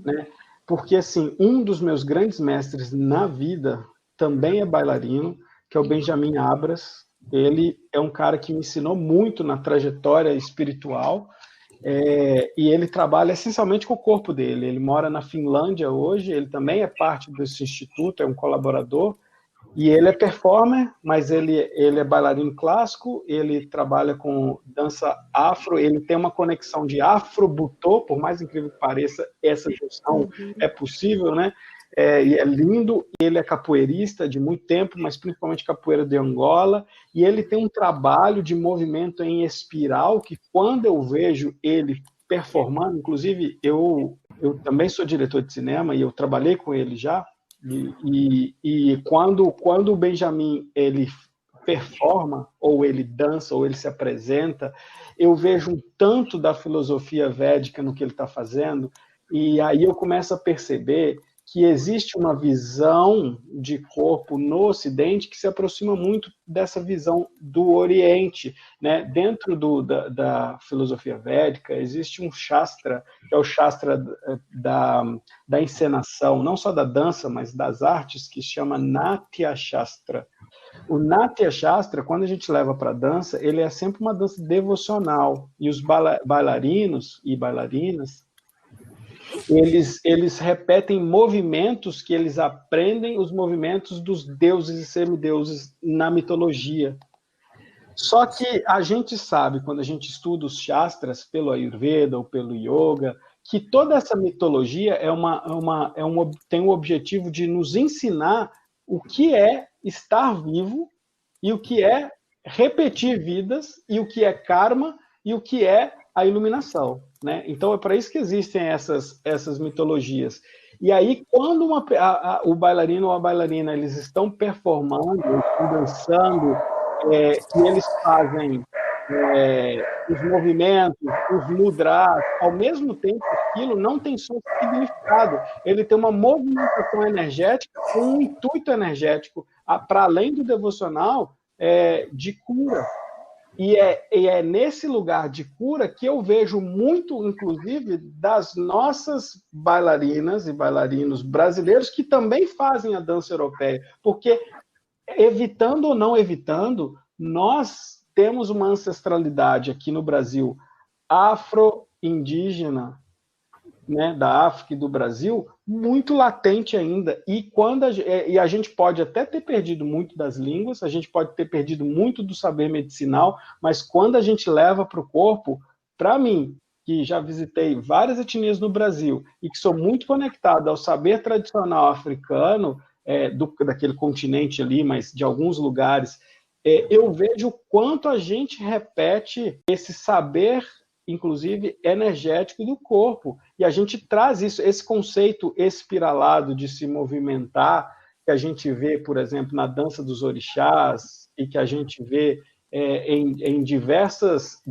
né? Porque, assim, um dos meus grandes mestres na vida também é bailarino, que é o Benjamin Abras. Ele é um cara que me ensinou muito na trajetória espiritual E ele trabalha essencialmente com o corpo dele. Ele mora na Finlândia hoje, ele também é parte desse instituto, é um colaborador, e ele é performer, mas ele é bailarino clássico, ele trabalha com dança afro, ele tem uma conexão de afro-butô, por mais incrível que pareça, essa junção é possível, né? E é lindo, ele é capoeirista de muito tempo, mas principalmente capoeira de Angola, e ele tem um trabalho de movimento em espiral, que quando eu vejo ele performando, inclusive eu também sou diretor de cinema, e eu trabalhei com ele já, e quando o Benjamin ele performa, ou ele dança, ou ele se apresenta, eu vejo um tanto da filosofia védica no que ele está fazendo, e aí eu começo a perceber que existe uma visão de corpo no Ocidente que se aproxima muito dessa visão do Oriente, né? Dentro da filosofia védica existe um Shastra, que é o Shastra da encenação, não só da dança, mas das artes, que se chama Natya Shastra. O Natya Shastra, quando a gente leva para a dança, ele é sempre uma dança devocional, e os bailarinos e bailarinas eles repetem movimentos que eles aprendem, os movimentos dos deuses e semideuses na mitologia. Só que a gente sabe, quando a gente estuda os Shastras, pelo Ayurveda ou pelo Yoga, que toda essa mitologia tem o objetivo de nos ensinar o que é estar vivo e o que é repetir vidas e o que é karma e o que é a iluminação, né? Então é para isso que existem essas mitologias. E aí, quando o bailarino ou a bailarina eles estão performando, estão dançando, e eles fazem os movimentos, os mudras, ao mesmo tempo, aquilo não tem só significado, ele tem uma movimentação energética, um intuito energético, para além do devocional, de cura. E é nesse lugar de cura que eu vejo muito, inclusive, das nossas bailarinas e bailarinos brasileiros que também fazem a dança europeia. Porque, evitando ou não evitando, nós temos uma ancestralidade aqui no Brasil afro-indígena, né, da África e do Brasil, muito latente ainda. E a gente pode até ter perdido muito das línguas, a gente pode ter perdido muito do saber medicinal, mas quando a gente leva para o corpo, para mim, que já visitei várias etnias no Brasil e que sou muito conectado ao saber tradicional africano, daquele continente ali, mas de alguns lugares, eu vejo o quanto a gente repete esse saber, inclusive energético do corpo, e a gente traz esse conceito espiralado de se movimentar, que a gente vê, por exemplo, na dança dos orixás, e que a gente vê em diversas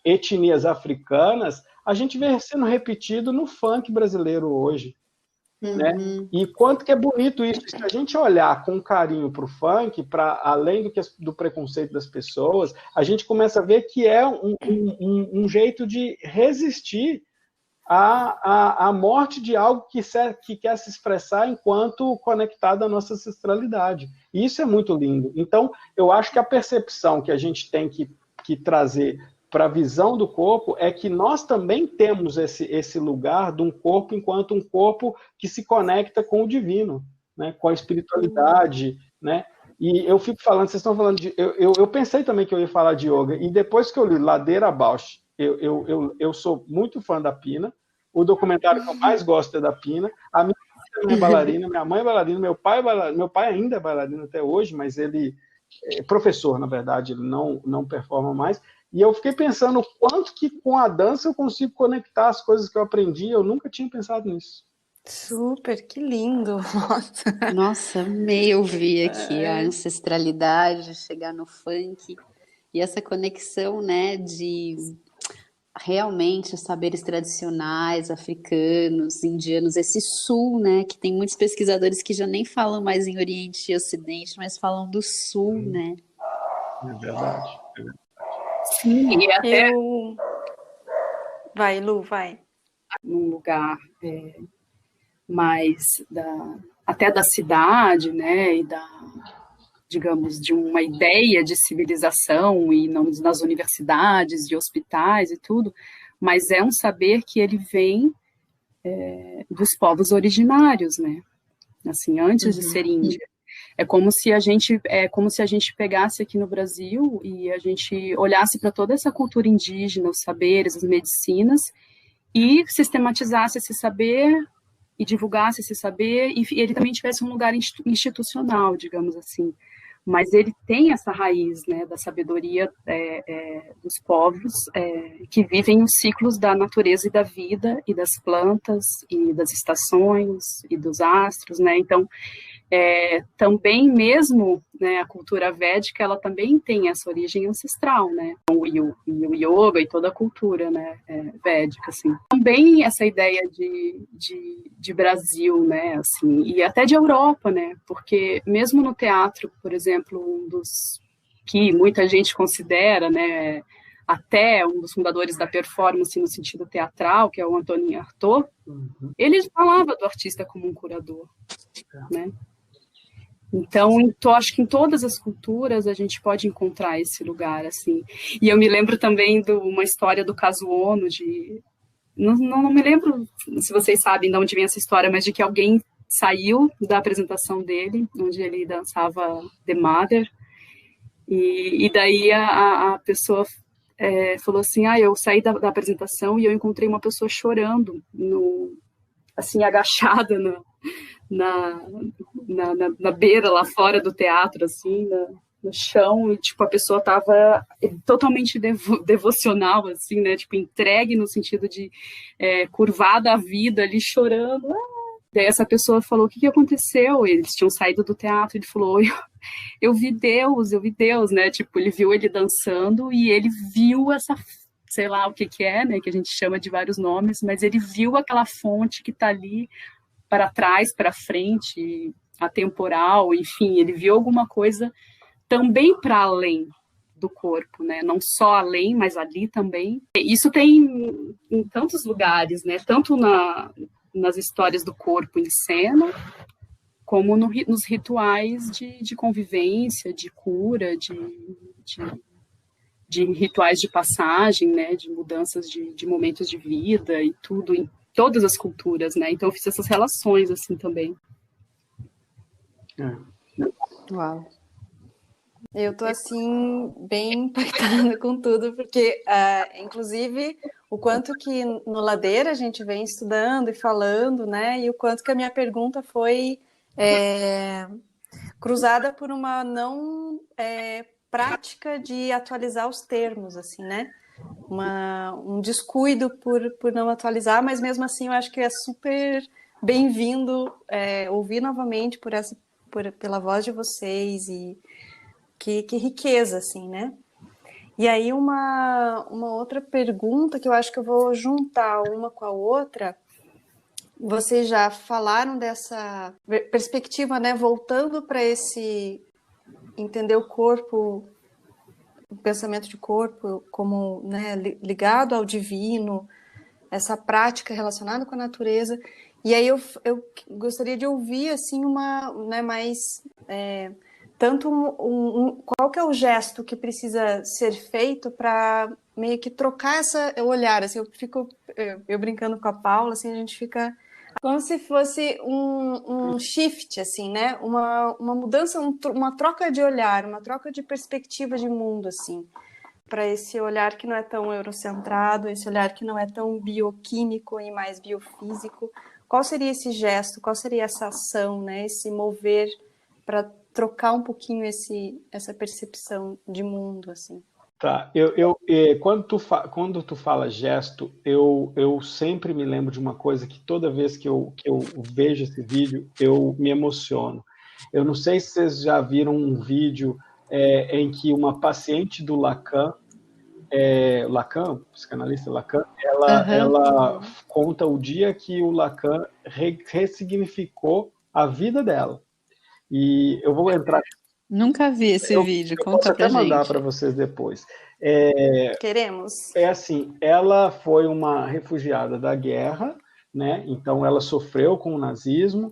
etnias africanas, a gente vê sendo repetido no funk brasileiro hoje. Né? E quanto que é bonito isso. Se a gente olhar com carinho para o funk, para além do preconceito das pessoas, a gente começa a ver que é um jeito de resistir à morte de algo que quer se expressar enquanto conectado à nossa ancestralidade. E isso é muito lindo. Então, eu acho que a percepção que a gente tem que trazer para a visão do corpo é que nós também temos esse lugar de um corpo enquanto um corpo que se conecta com o divino, né? Com a espiritualidade, né? E eu fico falando, vocês estão falando de... Eu pensei também que eu ia falar de yoga, e depois que eu li Ladeira Abaixo, eu sou muito fã da Pina, o documentário que eu mais gosto é da Pina, a minha mãe é bailarina, minha mãe é bailarina, meu pai ainda é bailarino até hoje, mas ele é professor, na verdade, ele não performa mais. E eu fiquei pensando o quanto que com a dança eu consigo conectar as coisas que eu aprendi. Eu nunca tinha pensado nisso. Super, que lindo! Nossa, amei ouvir aqui a ancestralidade, chegar no funk e essa conexão, né, de realmente os saberes tradicionais, africanos, indianos, esse sul, né, que tem muitos pesquisadores que já nem falam mais em Oriente e Ocidente, mas falam do sul, né? É verdade. Sim, e até Vai, Lu, vai. num lugar mais até da cidade, né, e digamos, de uma ideia de civilização e não nas universidades, de hospitais e tudo, mas é um saber que ele vem dos povos originários, né? Assim, antes de ser Índia. É como se a gente pegasse aqui no Brasil e a gente olhasse para toda essa cultura indígena, os saberes, as medicinas, e sistematizasse esse saber e divulgasse esse saber, e ele também tivesse um lugar institucional, digamos assim. Mas ele tem essa raiz, né, da sabedoria dos povos que vivem os ciclos da natureza e da vida, e das plantas, e das estações, e dos astros, né? Então, também mesmo, né, a cultura védica, ela também tem essa origem ancestral, né? O yoga e toda a cultura, né, védica, assim. Também essa ideia de Brasil, né, assim, e até de Europa, né? Porque mesmo no teatro, por exemplo, um dos que muita gente considera, né, até um dos fundadores da performance no sentido teatral, que é o Antonin Artaud, ele falava do artista como um curador, né? Então, acho que em todas as culturas a gente pode encontrar esse lugar, assim. E eu me lembro também de uma história do caso Ono, não me lembro se vocês sabem de onde vem essa história, mas de que alguém saiu da apresentação dele, onde ele dançava The Mother, e daí a pessoa falou assim, eu saí da apresentação e eu encontrei uma pessoa chorando, assim, agachada na beira lá fora do teatro, assim, no chão, e tipo, a pessoa estava totalmente devocional, assim, né, tipo, entregue no sentido de curvada a vida ali, chorando. Daí essa pessoa falou, o que aconteceu? Eles tinham saído do teatro, ele falou, eu vi Deus, né, tipo, ele viu ele dançando e ele viu essa, sei lá o que é, né, que a gente chama de vários nomes, mas ele viu aquela fonte que está ali para trás, para frente, atemporal, enfim, ele viu alguma coisa também para além do corpo, né? Não só além, mas ali também. Isso tem em tantos lugares, né? Tanto nas histórias do corpo em cena, como nos rituais de convivência, de cura, de rituais de passagem, né? De mudanças de momentos de vida e tudo, em todas as culturas, né? Então eu fiz essas relações assim também. Uau. Eu tô assim bem impactada com tudo, porque inclusive o quanto que no Ladeira a gente vem estudando e falando, né? E o quanto que a minha pergunta foi cruzada por uma não prática de atualizar os termos, assim, né? Um descuido por não atualizar, mas mesmo assim eu acho que é super bem-vindo ouvir novamente pela voz de vocês, e que riqueza, assim, né? E aí uma outra pergunta que eu acho que eu vou juntar uma com a outra. Vocês já falaram dessa perspectiva, né? Voltando para esse entender o corpo, o pensamento de corpo como, né, ligado ao divino, essa prática relacionada com a natureza. E aí eu gostaria de ouvir assim né, mais tanto qual que é o gesto que precisa ser feito para meio que trocar o olhar. Assim, eu brincando com a Paula, assim, a gente fica como se fosse um shift, assim, né? Uma mudança, uma troca de olhar, uma troca de perspectiva de mundo, assim, para esse olhar que não é tão eurocentrado, esse olhar que não é tão bioquímico e mais biofísico. Qual seria esse gesto? Qual seria essa ação, né? Esse mover para trocar um pouquinho essa percepção de mundo, assim? Tá, quando tu fala gesto, eu sempre me lembro de uma coisa que toda vez que eu vejo esse vídeo, eu me emociono. Eu não sei se vocês já viram um vídeo em que uma paciente do Lacan, psicanalista Lacan, ela conta o dia que o Lacan ressignificou a vida dela. E eu vou entrar... Nunca vi esse vídeo, conta pra gente. Posso até mandar para vocês depois. Queremos. Assim, ela foi uma refugiada da guerra, né? Então ela sofreu com o nazismo,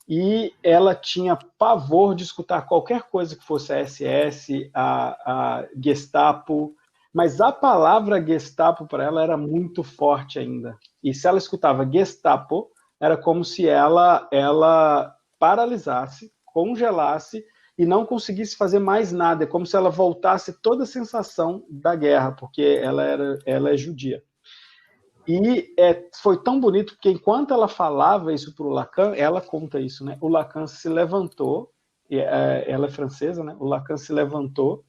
e ela tinha pavor de escutar qualquer coisa que fosse a SS, a Gestapo, mas a palavra Gestapo para ela era muito forte ainda. E se ela escutava Gestapo, era como se ela paralisasse, congelasse e não conseguisse fazer mais nada. É como se ela voltasse toda a sensação da guerra, porque ela é judia. E foi tão bonito, porque enquanto ela falava isso para o Lacan, ela conta isso, né? O Lacan se levantou, ela é francesa, né? O Lacan se levantou,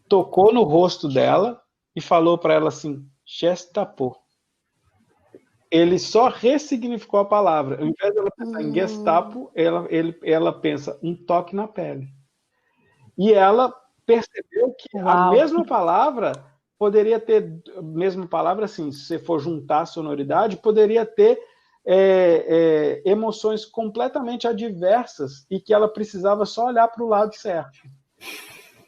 tocou no rosto dela e falou para ela assim, Gestapo. Ele só ressignificou a palavra. Ao invés de ela pensar em Gestapo, ela pensa um toque na pele. E ela percebeu que a mesma palavra poderia ter, mesma palavra, assim, se você for juntar a sonoridade, poderia ter emoções completamente adversas e que ela precisava só olhar para o lado certo.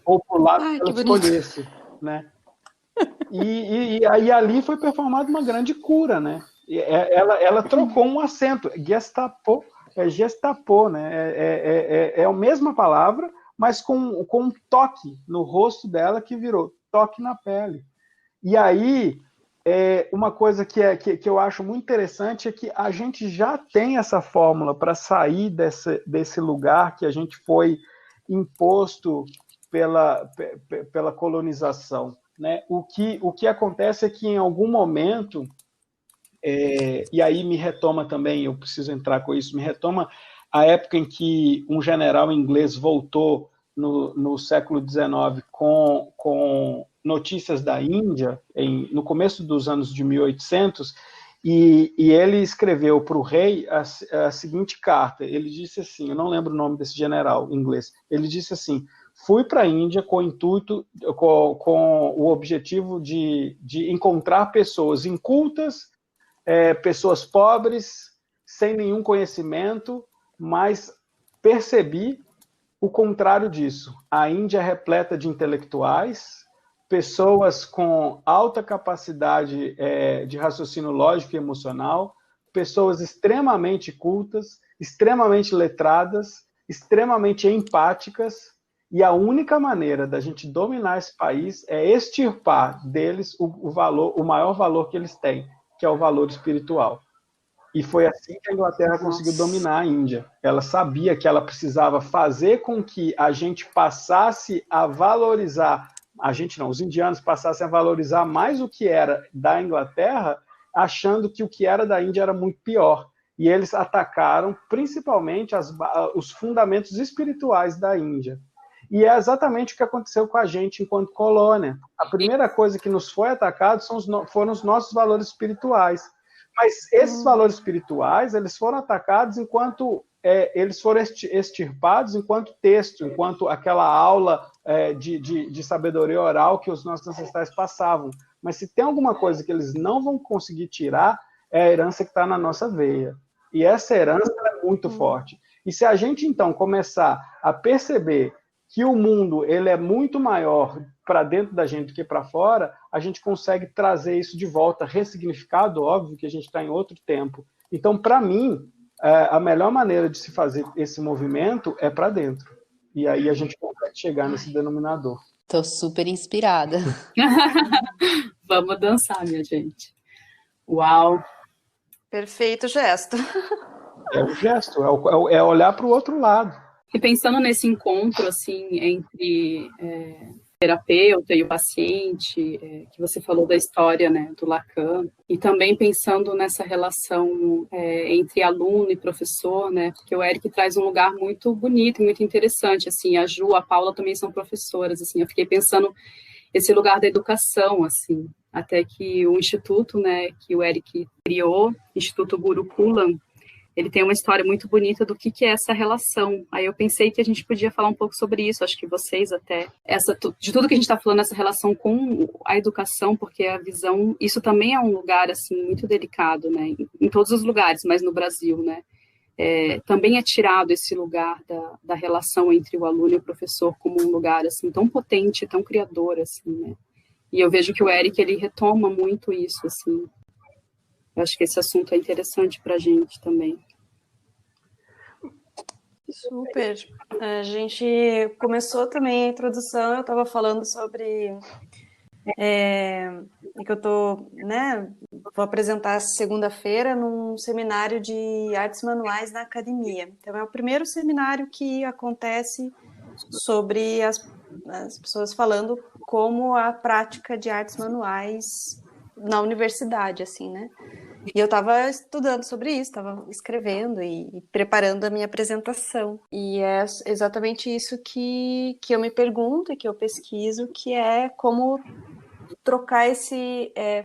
Ou para o lado que ela escolhesse, né? E aí ali foi performada uma grande cura, né? Ela trocou um acento. Gestapo é Gestapo, né? É a mesma palavra, mas com um toque no rosto dela que virou toque na pele. E aí, uma coisa que eu acho muito interessante é que a gente já tem essa fórmula para sair desse lugar que a gente foi imposto pela colonização, né? O que acontece é que em algum momento, e aí me retoma também, eu preciso entrar com isso, me retoma a época em que um general inglês voltou no século XIX com notícias da Índia, no começo dos anos de 1800, e ele escreveu para o rei a seguinte carta. Ele disse assim, eu não lembro o nome desse general inglês, ele disse assim, fui para a Índia com o objetivo de encontrar pessoas incultas, pessoas pobres, sem nenhum conhecimento, mas percebi o contrário disso. A Índia é repleta de intelectuais, pessoas com alta capacidade de raciocínio lógico e emocional, pessoas extremamente cultas, extremamente letradas, extremamente empáticas, e a única maneira da gente dominar esse país é extirpar deles o maior valor que eles têm, que é o valor espiritual. E foi assim que a Inglaterra conseguiu dominar a Índia. Ela sabia que ela precisava fazer com que a gente passasse a valorizar, a gente não, os indianos passassem a valorizar mais o que era da Inglaterra, achando que o que era da Índia era muito pior. E eles atacaram principalmente os fundamentos espirituais da Índia. E é exatamente o que aconteceu com a gente enquanto colônia. A primeira coisa que nos foi atacado foram os nossos valores espirituais. Mas esses valores espirituais, eles foram atacados enquanto eles foram extirpados enquanto texto, enquanto aquela aula de sabedoria oral que os nossos ancestrais passavam. Mas se tem alguma coisa que eles não vão conseguir tirar, é a herança que está na nossa veia. E essa herança é muito forte. E se a gente, então, começar a perceber que o mundo ele é muito maior para dentro da gente do que para fora, a gente consegue trazer isso de volta, ressignificado, óbvio que a gente está em outro tempo. Então, para mim, a melhor maneira de se fazer esse movimento é para dentro. E aí a gente consegue chegar nesse denominador. Tô super inspirada. Vamos dançar, minha gente. Uau! Perfeito gesto. É o gesto, é olhar para o outro lado. E pensando nesse encontro, assim, entre terapeuta e o paciente, que você falou da história, né, do Lacan, e também pensando nessa relação entre aluno e professor, né, porque o Eric traz um lugar muito bonito, muito interessante, assim, a Ju, a Paula também são professoras, assim, eu fiquei pensando esse lugar da educação, assim, até que o instituto, né, que o Eric criou, Instituto Gurukulam, ele tem uma história muito bonita do que é essa relação. Aí eu pensei que a gente podia falar um pouco sobre isso, acho que vocês até, de tudo que a gente está falando, essa relação com a educação, porque a visão, isso também é um lugar, assim, muito delicado, né, em todos os lugares, mas no Brasil, né, também é tirado esse lugar da relação entre o aluno e o professor como um lugar, assim, tão potente, tão criador, assim, né, e eu vejo que o Eric, ele retoma muito isso, assim. Eu acho que esse assunto é interessante para a gente também. Super. A gente começou também a introdução, eu estava falando sobre que eu tô, né, vou apresentar segunda-feira num seminário de artes manuais na academia. Então é o primeiro seminário que acontece sobre as pessoas falando como a prática de artes manuais na universidade, assim, né? E eu estava estudando sobre isso, estava escrevendo e preparando a minha apresentação. E é exatamente isso que eu me pergunto e que eu pesquiso, que é como trocar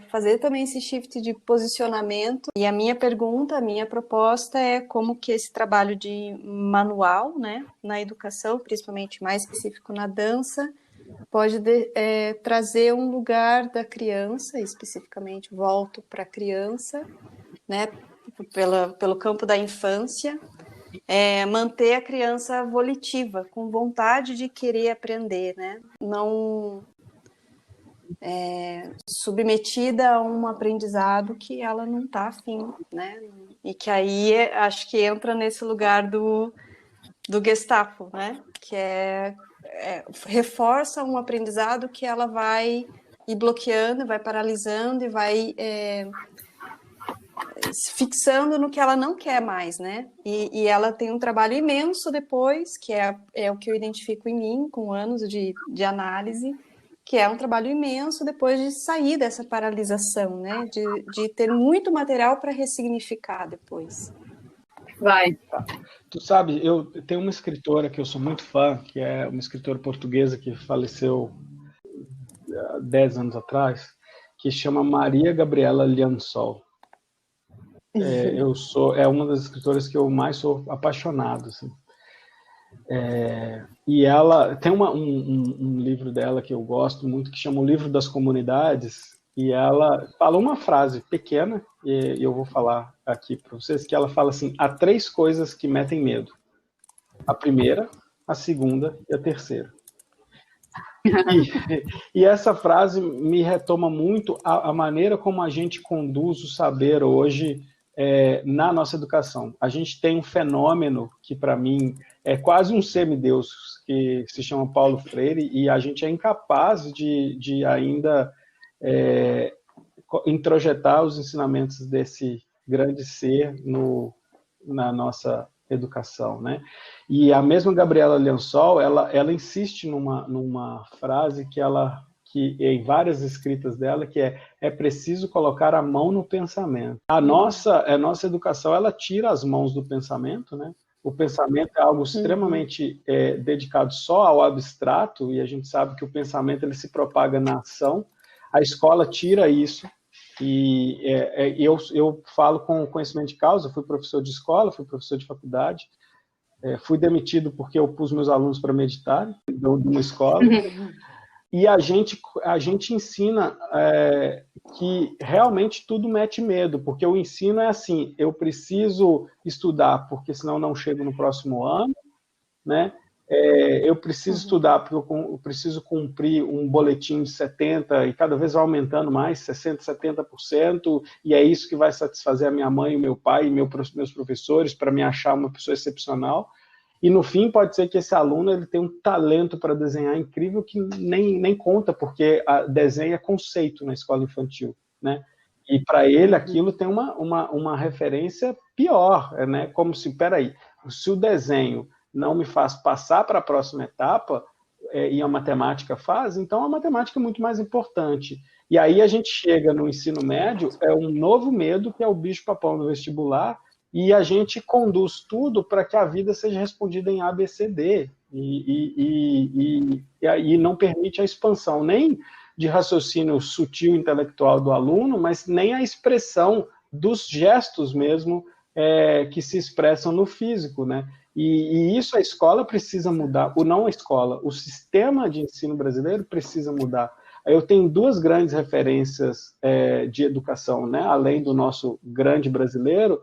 fazer também esse shift de posicionamento. E a minha pergunta, a minha proposta é como que esse trabalho de manual, né, na educação, principalmente mais específico na dança, pode trazer um lugar da criança, especificamente volto para a criança, né, pelo campo da infância, manter a criança volitiva, com vontade de querer aprender, né, não submetida a um aprendizado que ela não está afim, né, e que aí acho que entra nesse lugar do Gestapo, né, que reforça um aprendizado que ela vai ir bloqueando, vai paralisando e vai fixando no que ela não quer mais, né? E ela tem um trabalho imenso depois, que é o que eu identifico em mim, com anos de análise, que é um trabalho imenso depois de sair dessa paralisação, né? De ter muito material para ressignificar depois. Vai. Tu sabe, eu tenho uma escritora que eu sou muito fã, que é uma escritora portuguesa que faleceu há 10 anos atrás, que chama Maria Gabriela Liansol. É uma das escritoras que eu mais sou apaixonado, assim. E ela tem um livro dela que eu gosto muito, que chama O Livro das Comunidades, e ela fala uma frase pequena, e eu vou falar aqui para vocês, que ela fala assim: há 3 coisas que metem medo. A primeira, a segunda e a terceira. E essa frase me retoma muito a maneira como a gente conduz o saber hoje na nossa educação. A gente tem um fenômeno que, para mim, é quase um semideus, que se chama Paulo Freire, e a gente é incapaz de ainda introjetar os ensinamentos desse grande ser na nossa educação, né? E a mesma Gabriela Liansol, ela insiste numa frase que em várias escritas dela, que é preciso colocar a mão no pensamento. A nossa educação, ela tira as mãos do pensamento, né? O pensamento é algo extremamente dedicado só ao abstrato, e a gente sabe que o pensamento ele se propaga na ação. A escola tira isso, e eu falo com conhecimento de causa. Fui professor de escola, fui professor de faculdade, fui demitido porque eu pus meus alunos para meditar de uma escola. E a gente ensina que realmente tudo mete medo, porque o ensino é assim: eu preciso estudar porque senão não chego no próximo ano, né? Eu preciso estudar porque eu preciso cumprir um boletim de 70% e cada vez vai aumentando mais, 60%, 70%, e é isso que vai satisfazer a minha mãe, o meu pai e meus professores para me achar uma pessoa excepcional. E no fim pode ser que esse aluno ele tem um talento para desenhar incrível que nem conta, porque desenho é conceito na escola infantil, né? E para ele aquilo tem uma referência pior, né? Como se, peraí, se o desenho não me faz passar para a próxima etapa, e a matemática faz, então a matemática é muito mais importante. E aí a gente chega no ensino médio, um novo medo, que é o bicho-papão do vestibular, e a gente conduz tudo para que a vida seja respondida em A, B, C, D, e não permite a expansão nem de raciocínio sutil intelectual do aluno, mas nem a expressão dos gestos mesmo que se expressam no físico, né? E isso a escola precisa mudar, não a escola, o sistema de ensino brasileiro precisa mudar. Eu tenho 2 grandes referências de educação, né? Além do nosso grande brasileiro,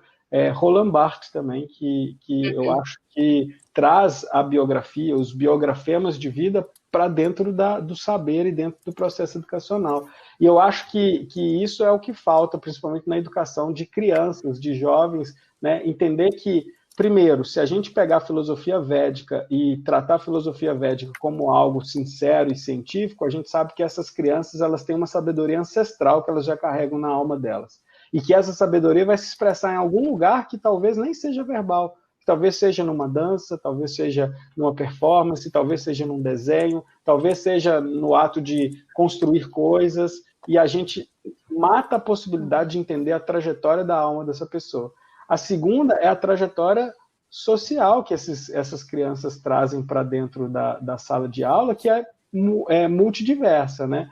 Roland Barthes também, que eu acho que traz a biografia, os biografemas de vida para dentro do saber e dentro do processo educacional. E eu acho que isso é o que falta, principalmente na educação de crianças, de jovens, né? Entender que primeiro, se a gente pegar a filosofia védica e tratar a filosofia védica como algo sincero e científico, a gente sabe que essas crianças elas têm uma sabedoria ancestral que elas já carregam na alma delas. E que essa sabedoria vai se expressar em algum lugar que talvez nem seja verbal, talvez seja numa dança, talvez seja numa performance, talvez seja num desenho, talvez seja no ato de construir coisas, e a gente mata a possibilidade de entender a trajetória da alma dessa pessoa. A segunda é a trajetória social que essas crianças trazem para dentro da sala de aula, que é multidiversa, né?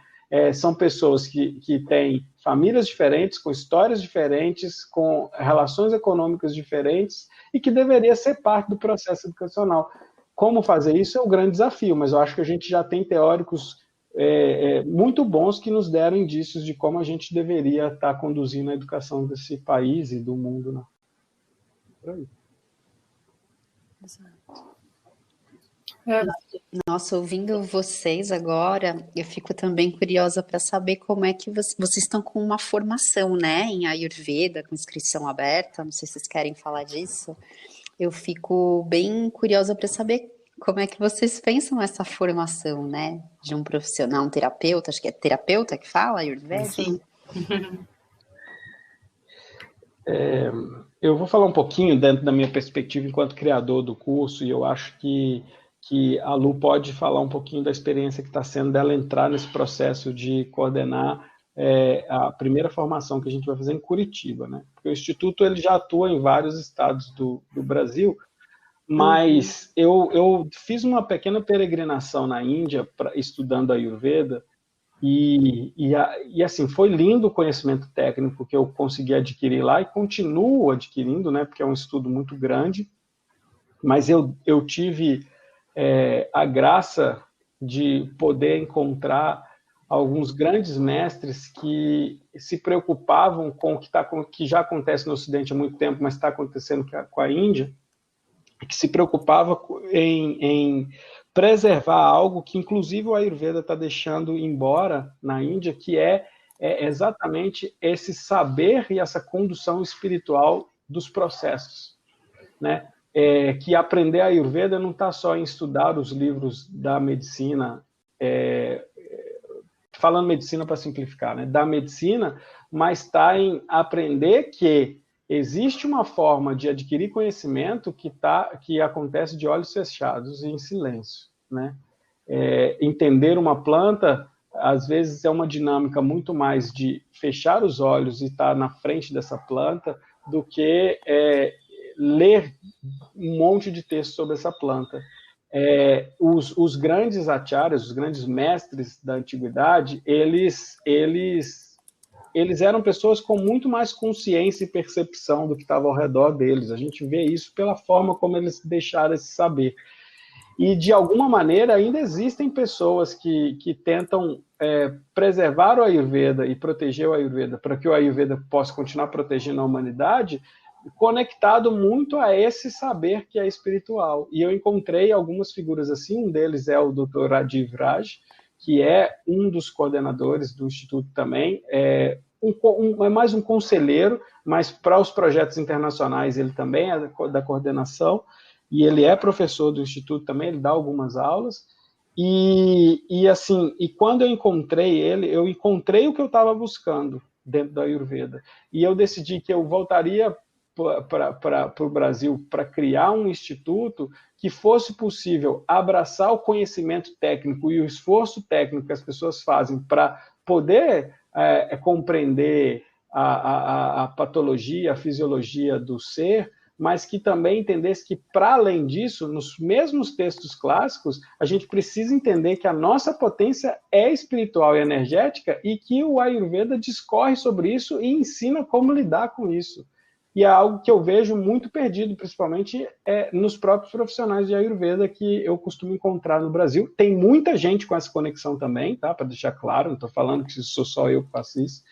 São pessoas que têm famílias diferentes, com histórias diferentes, com relações econômicas diferentes, e que deveria ser parte do processo educacional. Como fazer isso é um grande desafio, mas eu acho que a gente já tem teóricos muito bons que nos deram indícios de como a gente deveria estar conduzindo a educação desse país e do mundo, né? Por aí. Nossa, ouvindo vocês agora, eu fico também curiosa para saber como é que vocês estão com uma formação, né, em Ayurveda, com inscrição aberta. Não sei se vocês querem falar disso. Eu fico bem curiosa para saber como é que vocês pensam essa formação, né, de um profissional, um terapeuta, acho que é terapeuta que fala Ayurveda? Sim. Eu vou falar um pouquinho dentro da minha perspectiva enquanto criador do curso, e eu acho que a Lu pode falar um pouquinho da experiência que está sendo dela entrar nesse processo de coordenar a primeira formação que a gente vai fazer em Curitiba, né? Porque o Instituto ele já atua em vários estados do Brasil, mas eu fiz uma pequena peregrinação na Índia estudando Ayurveda, e assim, foi lindo o conhecimento técnico que eu consegui adquirir lá e continuo adquirindo, né? Porque é um estudo muito grande, mas eu tive a graça de poder encontrar alguns grandes mestres que se preocupavam com o que já acontece no Ocidente há muito tempo, mas está acontecendo com a Índia, que se preocupava em preservar algo que, inclusive, o Ayurveda está deixando embora na Índia, que é exatamente esse saber e essa condução espiritual dos processos, né? Que aprender a Ayurveda não está só em estudar os livros da medicina, falando medicina para simplificar, né, da medicina, mas está em aprender que existe uma forma de adquirir conhecimento que acontece de olhos fechados e em silêncio, né? Entender uma planta, às vezes, é uma dinâmica muito mais de fechar os olhos e estar na frente dessa planta do que ler um monte de texto sobre essa planta. Os grandes acharyas, os grandes mestres da antiguidade, eles eram pessoas com muito mais consciência e percepção do que estava ao redor deles. A gente vê isso pela forma como eles deixaram esse saber. E, de alguma maneira, ainda existem pessoas que tentam preservar o Ayurveda e proteger o Ayurveda para que o Ayurveda possa continuar protegendo a humanidade, conectado muito a esse saber que é espiritual. E eu encontrei algumas figuras assim, um deles é o Dr. Rajiv Raj, que é um dos coordenadores do Instituto também, é mais um conselheiro, mas para os projetos internacionais ele também é da coordenação, e ele é professor do Instituto também, ele dá algumas aulas, e quando eu encontrei ele, eu encontrei o que eu estava buscando dentro da Ayurveda, e eu decidi que eu voltaria para o Brasil para criar um instituto que fosse possível abraçar o conhecimento técnico e o esforço técnico que as pessoas fazem para poder compreender a patologia, a fisiologia do ser, mas que também entendesse que, para além disso, nos mesmos textos clássicos, a gente precisa entender que a nossa potência é espiritual e energética e que o Ayurveda discorre sobre isso e ensina como lidar com isso. E é algo que eu vejo muito perdido, principalmente nos próprios profissionais de Ayurveda que eu costumo encontrar no Brasil. Tem muita gente com essa conexão também, tá? Para deixar claro, não estou falando que sou só eu que faço isso.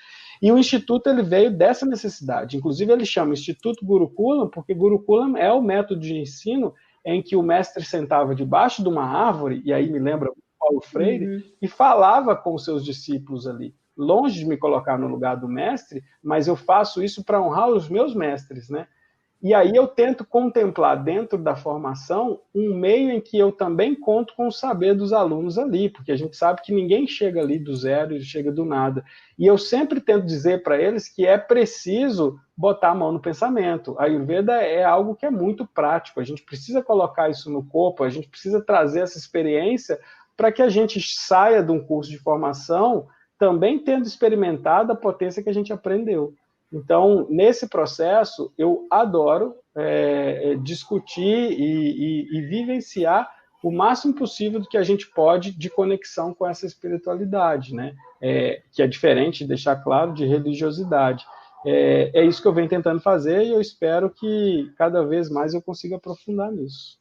E o Instituto ele veio dessa necessidade. Inclusive, ele chama Instituto Gurukulam, porque Gurukulam é o método de ensino em que o mestre sentava debaixo de uma árvore, e aí me lembra Paulo Freire, e falava com os seus discípulos ali. Longe de me colocar no lugar do mestre, mas eu faço isso para honrar os meus mestres, né? E aí eu tento contemplar dentro da formação um meio em que eu também conto com o saber dos alunos ali, porque a gente sabe que ninguém chega ali do zero e chega do nada. E eu sempre tento dizer para eles que é preciso botar a mão no pensamento. A Ayurveda é algo que é muito prático, a gente precisa colocar isso no corpo, a gente precisa trazer essa experiência para que a gente saia de um curso de formação também tendo experimentado a potência que a gente aprendeu. Então, nesse processo, eu adoro discutir e vivenciar o máximo possível do que a gente pode de conexão com essa espiritualidade, né? Que é diferente, deixar claro, de religiosidade. É isso que eu venho tentando fazer e eu espero que cada vez mais eu consiga aprofundar nisso.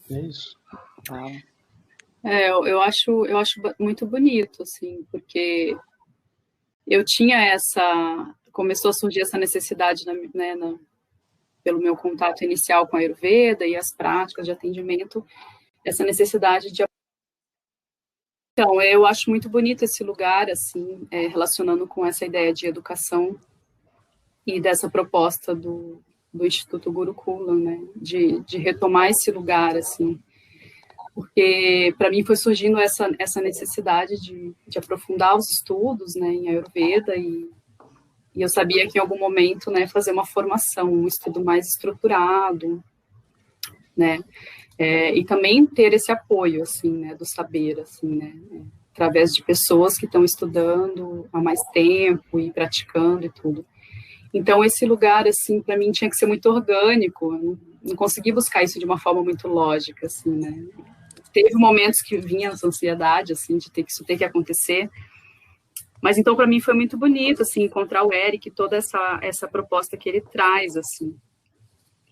É isso. Eu acho muito bonito, assim, porque eu tinha começou a surgir essa necessidade, né, pelo meu contato inicial com a Ayurveda e as práticas de atendimento, essa necessidade de... Então, eu acho muito bonito esse lugar, assim, relacionando com essa ideia de educação e dessa proposta do Instituto Gurukula, né, de retomar esse lugar, assim, porque para mim foi surgindo essa necessidade de aprofundar os estudos, né, em Ayurveda e eu sabia que em algum momento, né, fazer uma formação, um estudo mais estruturado, né, e também ter esse apoio, assim, né, do saber, assim, né, através de pessoas que estão estudando há mais tempo e praticando e tudo. Então esse lugar, assim, para mim tinha que ser muito orgânico, eu não consegui buscar isso de uma forma muito lógica, assim, né. Teve momentos que vinha essa ansiedade, assim, de isso ter que acontecer, mas então para mim foi muito bonito, assim, encontrar o Eric, toda essa proposta que ele traz, assim,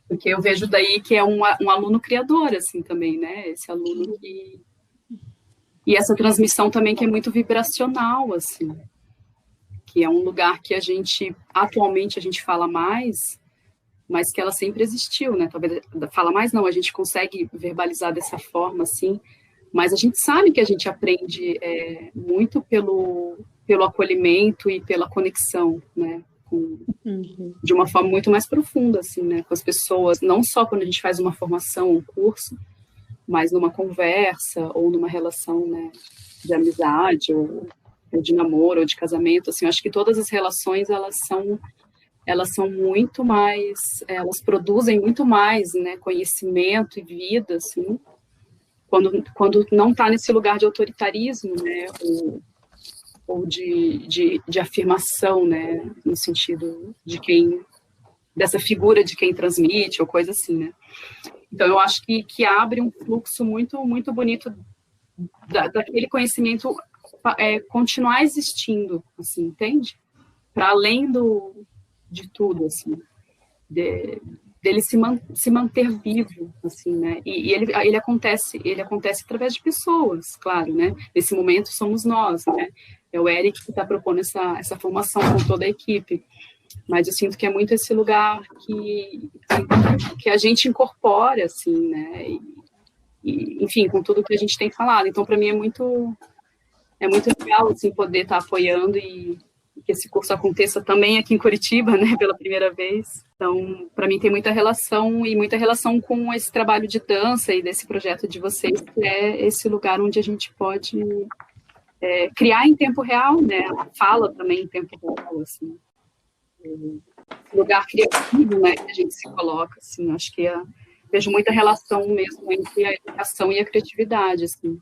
porque eu vejo daí que é um aluno criador, assim, também, né, esse aluno que... E essa transmissão também que é muito vibracional, assim, que é um lugar que atualmente a gente fala mais, mas que ela sempre existiu, né, talvez, fala mais não, a gente consegue verbalizar dessa forma, assim, mas a gente sabe que a gente aprende muito pelo acolhimento e pela conexão, né, de uma forma muito mais profunda, assim, né, com as pessoas, não só quando a gente faz uma formação, um curso, mas numa conversa ou numa relação, né, de amizade ou de namoro ou de casamento, assim, eu acho que todas as relações, elas são muito mais, elas produzem muito mais, né, conhecimento e vida, assim, quando não está nesse lugar de autoritarismo, né, ou de afirmação, né, no sentido dessa figura de quem transmite, ou coisa assim, né. Então, eu acho que abre um fluxo muito, muito bonito daquele conhecimento continuar existindo, assim, entende? Para além de tudo, assim, dele se manter vivo, assim, né? E ele acontece através de pessoas, claro, né? Nesse momento somos nós, né? É o Eric que está propondo essa formação com toda a equipe, mas eu sinto que é muito esse lugar que a gente incorpora, assim, né? E, enfim, com tudo que a gente tem falado. Então, para mim é muito legal, assim, poder estar apoiando e que esse curso aconteça também aqui em Curitiba, né, pela primeira vez. Então, para mim tem muita relação com esse trabalho de dança e desse projeto de vocês, que é esse lugar onde a gente pode criar em tempo real, né, fala também em tempo real, assim, lugar criativo, né, que a gente se coloca, assim, acho que vejo muita relação mesmo entre a educação e a criatividade, assim.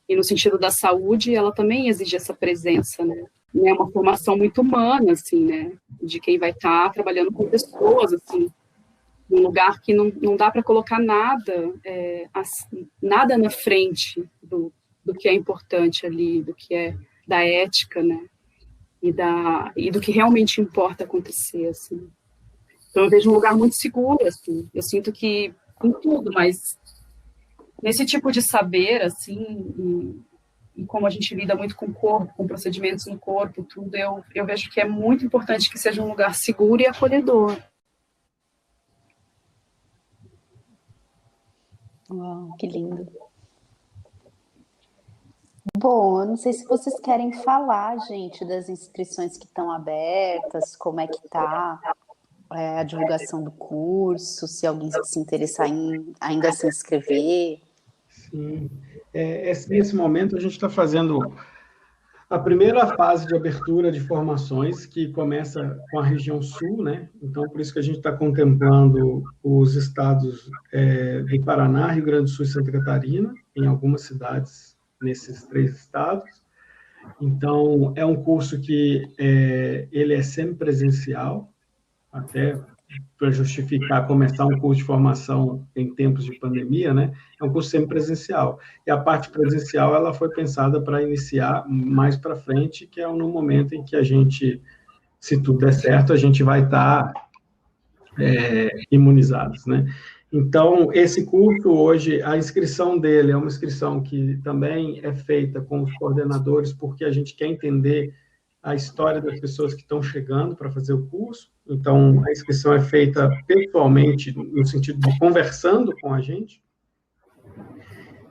E no sentido da saúde, ela também exige essa presença, né? É uma formação muito humana, assim, né? De quem vai estar trabalhando com pessoas, assim, num lugar que não dá para colocar nada, nada na frente do que é importante ali, do que é da ética, né? E do que realmente importa acontecer, assim. Então eu vejo um lugar muito seguro, assim. Eu sinto que em tudo, mas nesse tipo de saber, assim, e como a gente lida muito com o corpo, com procedimentos no corpo, tudo, eu vejo que é muito importante que seja um lugar seguro e acolhedor. Uau, que lindo. Bom, eu não sei se vocês querem falar, gente, das inscrições que estão abertas, como é que tá a divulgação do curso, se alguém se interessar em ainda se inscrever. Sim. Nesse momento, a gente está fazendo a primeira fase de abertura de formações, que começa com a região sul, né? Então, por isso que a gente está contemplando os estados do Paraná, Rio Grande do Sul e Santa Catarina, em algumas cidades nesses 3 estados. Então, é um curso que ele é semipresencial, até para justificar começar um curso de formação em tempos de pandemia, né? É um curso semipresencial. E a parte presencial, ela foi pensada para iniciar mais para frente, que é no momento em que a gente, se tudo der certo, a gente vai estar imunizados, né? Então, esse curso hoje, a inscrição dele é uma inscrição que também é feita com os coordenadores, porque a gente quer entender a história das pessoas que estão chegando para fazer o curso. Então, a inscrição é feita pessoalmente, no sentido de conversando com a gente.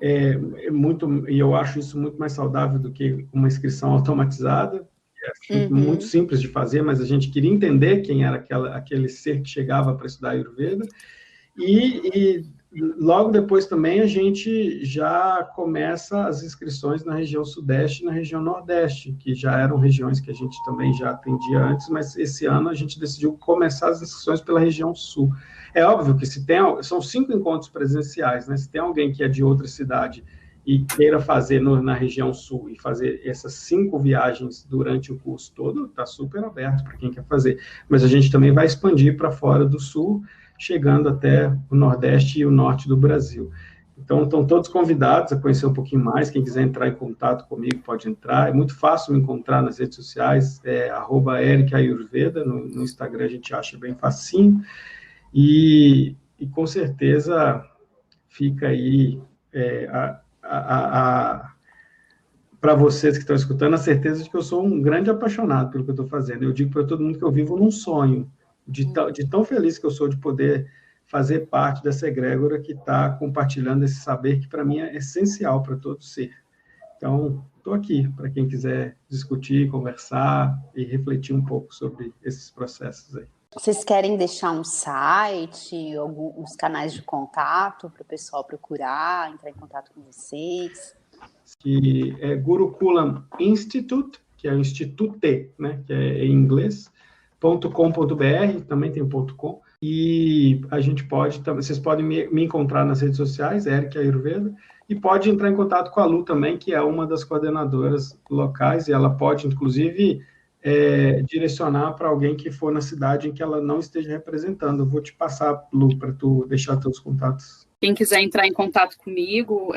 E eu acho isso muito mais saudável do que uma inscrição automatizada. Muito simples de fazer, mas a gente queria entender quem era aquele ser que chegava para estudar Ayurveda. E logo depois também a gente já começa as inscrições na região Sudeste e na região Nordeste, que já eram regiões que a gente também já atendia antes, mas esse ano a gente decidiu começar as inscrições pela região Sul. É óbvio que são 5 encontros presenciais, né? Se tem alguém que é de outra cidade e queira fazer na região Sul e fazer essas 5 viagens durante o curso todo, está super aberto para quem quer fazer. Mas a gente também vai expandir para fora do Sul, chegando até o Nordeste e o Norte do Brasil. Então, estão todos convidados a conhecer um pouquinho mais. Quem quiser entrar em contato comigo, pode entrar. É muito fácil me encontrar nas redes sociais, @ericayurveda, no Instagram a gente acha bem facinho. E com certeza fica aí para vocês que estão escutando, a certeza de que eu sou um grande apaixonado pelo que eu estou fazendo. Eu digo para todo mundo que eu vivo num sonho, de tão feliz que eu sou de poder fazer parte dessa egrégora que está compartilhando esse saber que, para mim, é essencial para todo ser. Então, estou aqui para quem quiser discutir, conversar e refletir um pouco sobre esses processos aí. Vocês querem deixar um site, alguns canais de contato para o pessoal procurar, entrar em contato com vocês? Que é Gurukulam Institute, que é o Institute, né, que é em inglês, .com.br, também tem .com, e a gente pode, vocês podem me encontrar nas redes sociais, Eric Ayurveda, e pode entrar em contato com a Lu também, que é uma das coordenadoras locais, e ela pode, inclusive, direcionar para alguém que for na cidade em que ela não esteja representando. Eu vou te passar, Lu, para tu deixar teus contatos. Quem quiser entrar em contato comigo,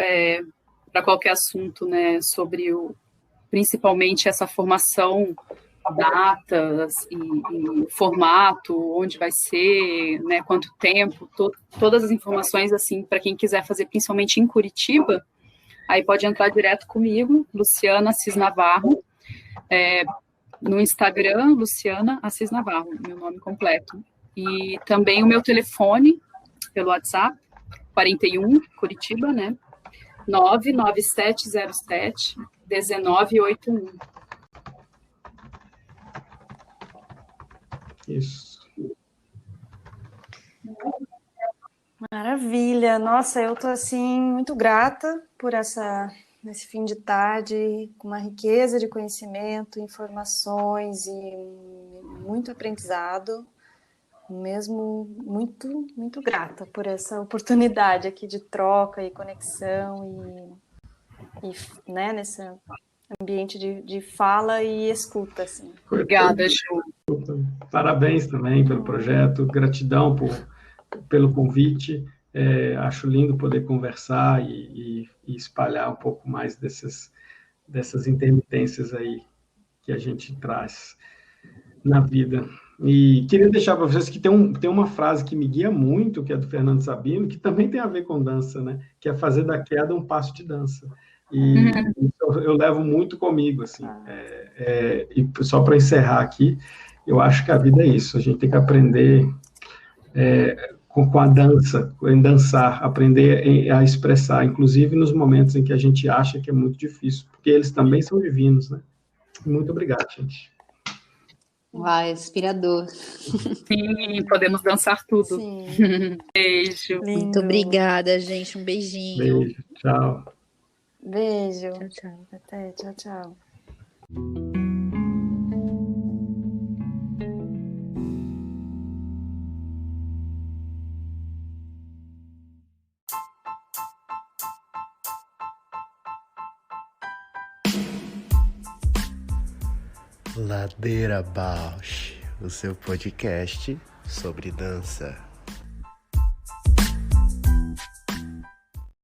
para qualquer assunto, né, sobre principalmente essa formação, datas e formato, onde vai ser, né, quanto tempo, todas as informações, assim, para quem quiser fazer, principalmente em Curitiba, aí pode entrar direto comigo, Luciana Assis Navarro, no Instagram, Luciana Assis Navarro, meu nome completo. E também o meu telefone, pelo WhatsApp, 41, Curitiba, né, 99707-1981. Isso. Maravilha. Nossa, eu tô assim muito grata por nesse fim de tarde, com uma riqueza de conhecimento, informações e muito aprendizado. Mesmo muito, muito grata por essa oportunidade aqui de troca e conexão e né, nesse ambiente de fala e escuta, assim. Obrigada, Ju. Parabéns também pelo projeto, gratidão pelo convite. Acho lindo poder conversar e espalhar um pouco mais dessas intermitências aí que a gente traz na vida. E queria deixar para vocês que tem uma frase que me guia muito, que é do Fernando Sabino, que também tem a ver com dança, né? Que é fazer da queda um passo de dança. E eu levo muito comigo, assim. E só para encerrar aqui, eu acho que a vida é isso. A gente tem que aprender com a dança, em dançar, aprender a expressar, inclusive nos momentos em que a gente acha que é muito difícil, porque eles também são divinos, né? Muito obrigado, gente. Uai, inspirador. Sim, podemos dançar tudo. Sim. Beijo. Lindo. Muito obrigada, gente. Um beijinho. Beijo, tchau. Beijo. Tchau, tchau. Até, tchau, tchau. Ladeira Bausch, o seu podcast sobre dança.